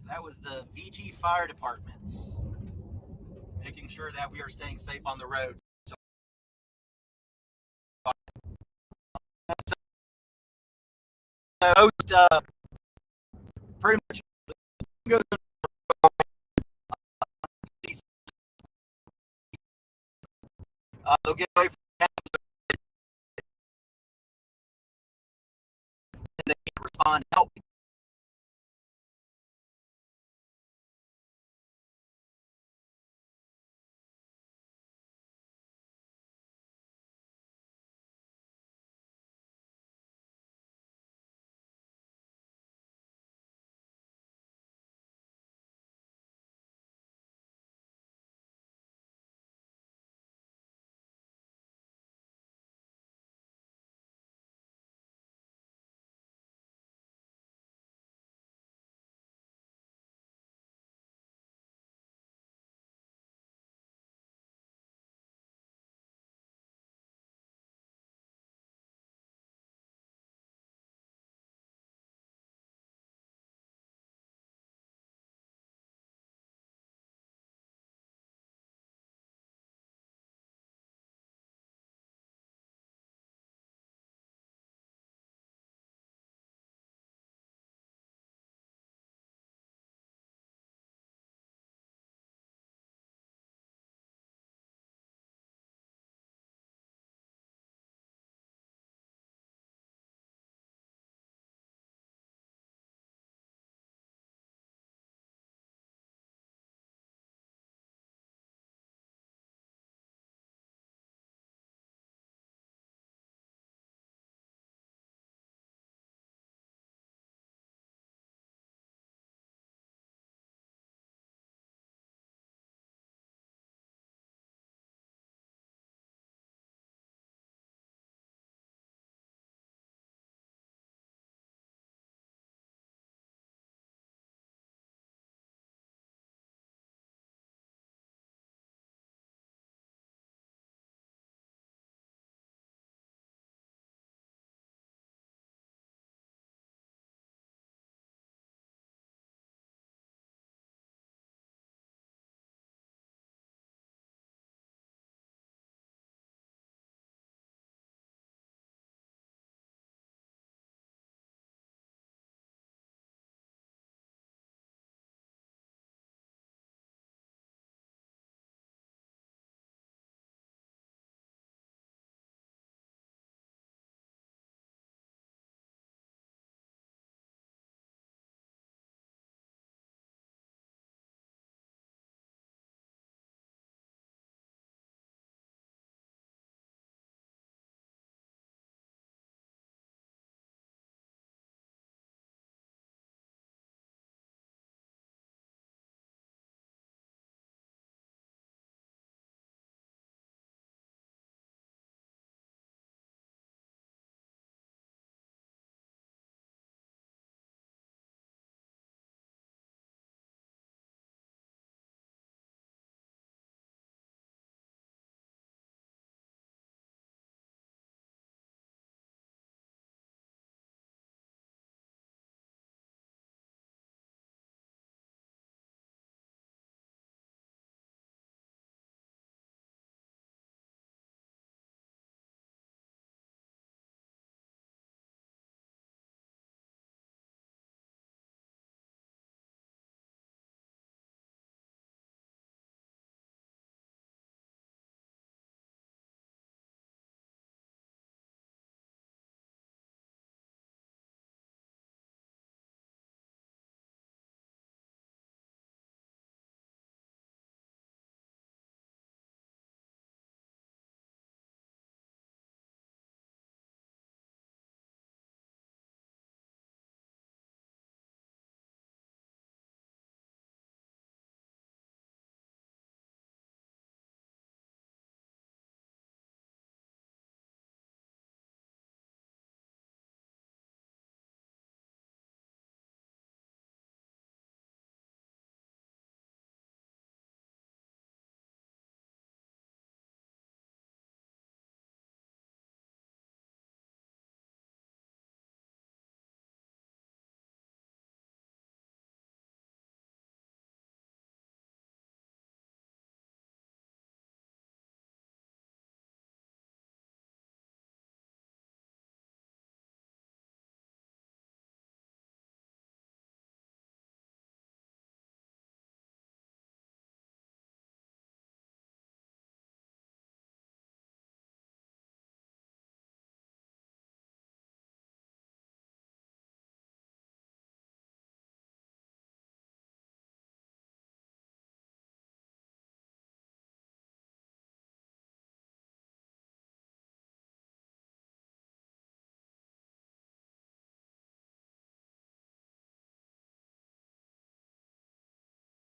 A: That was the VG Fire Department, making sure that we are staying safe on the road. So, host, pretty much goes they'll get away from the and they can respond and help.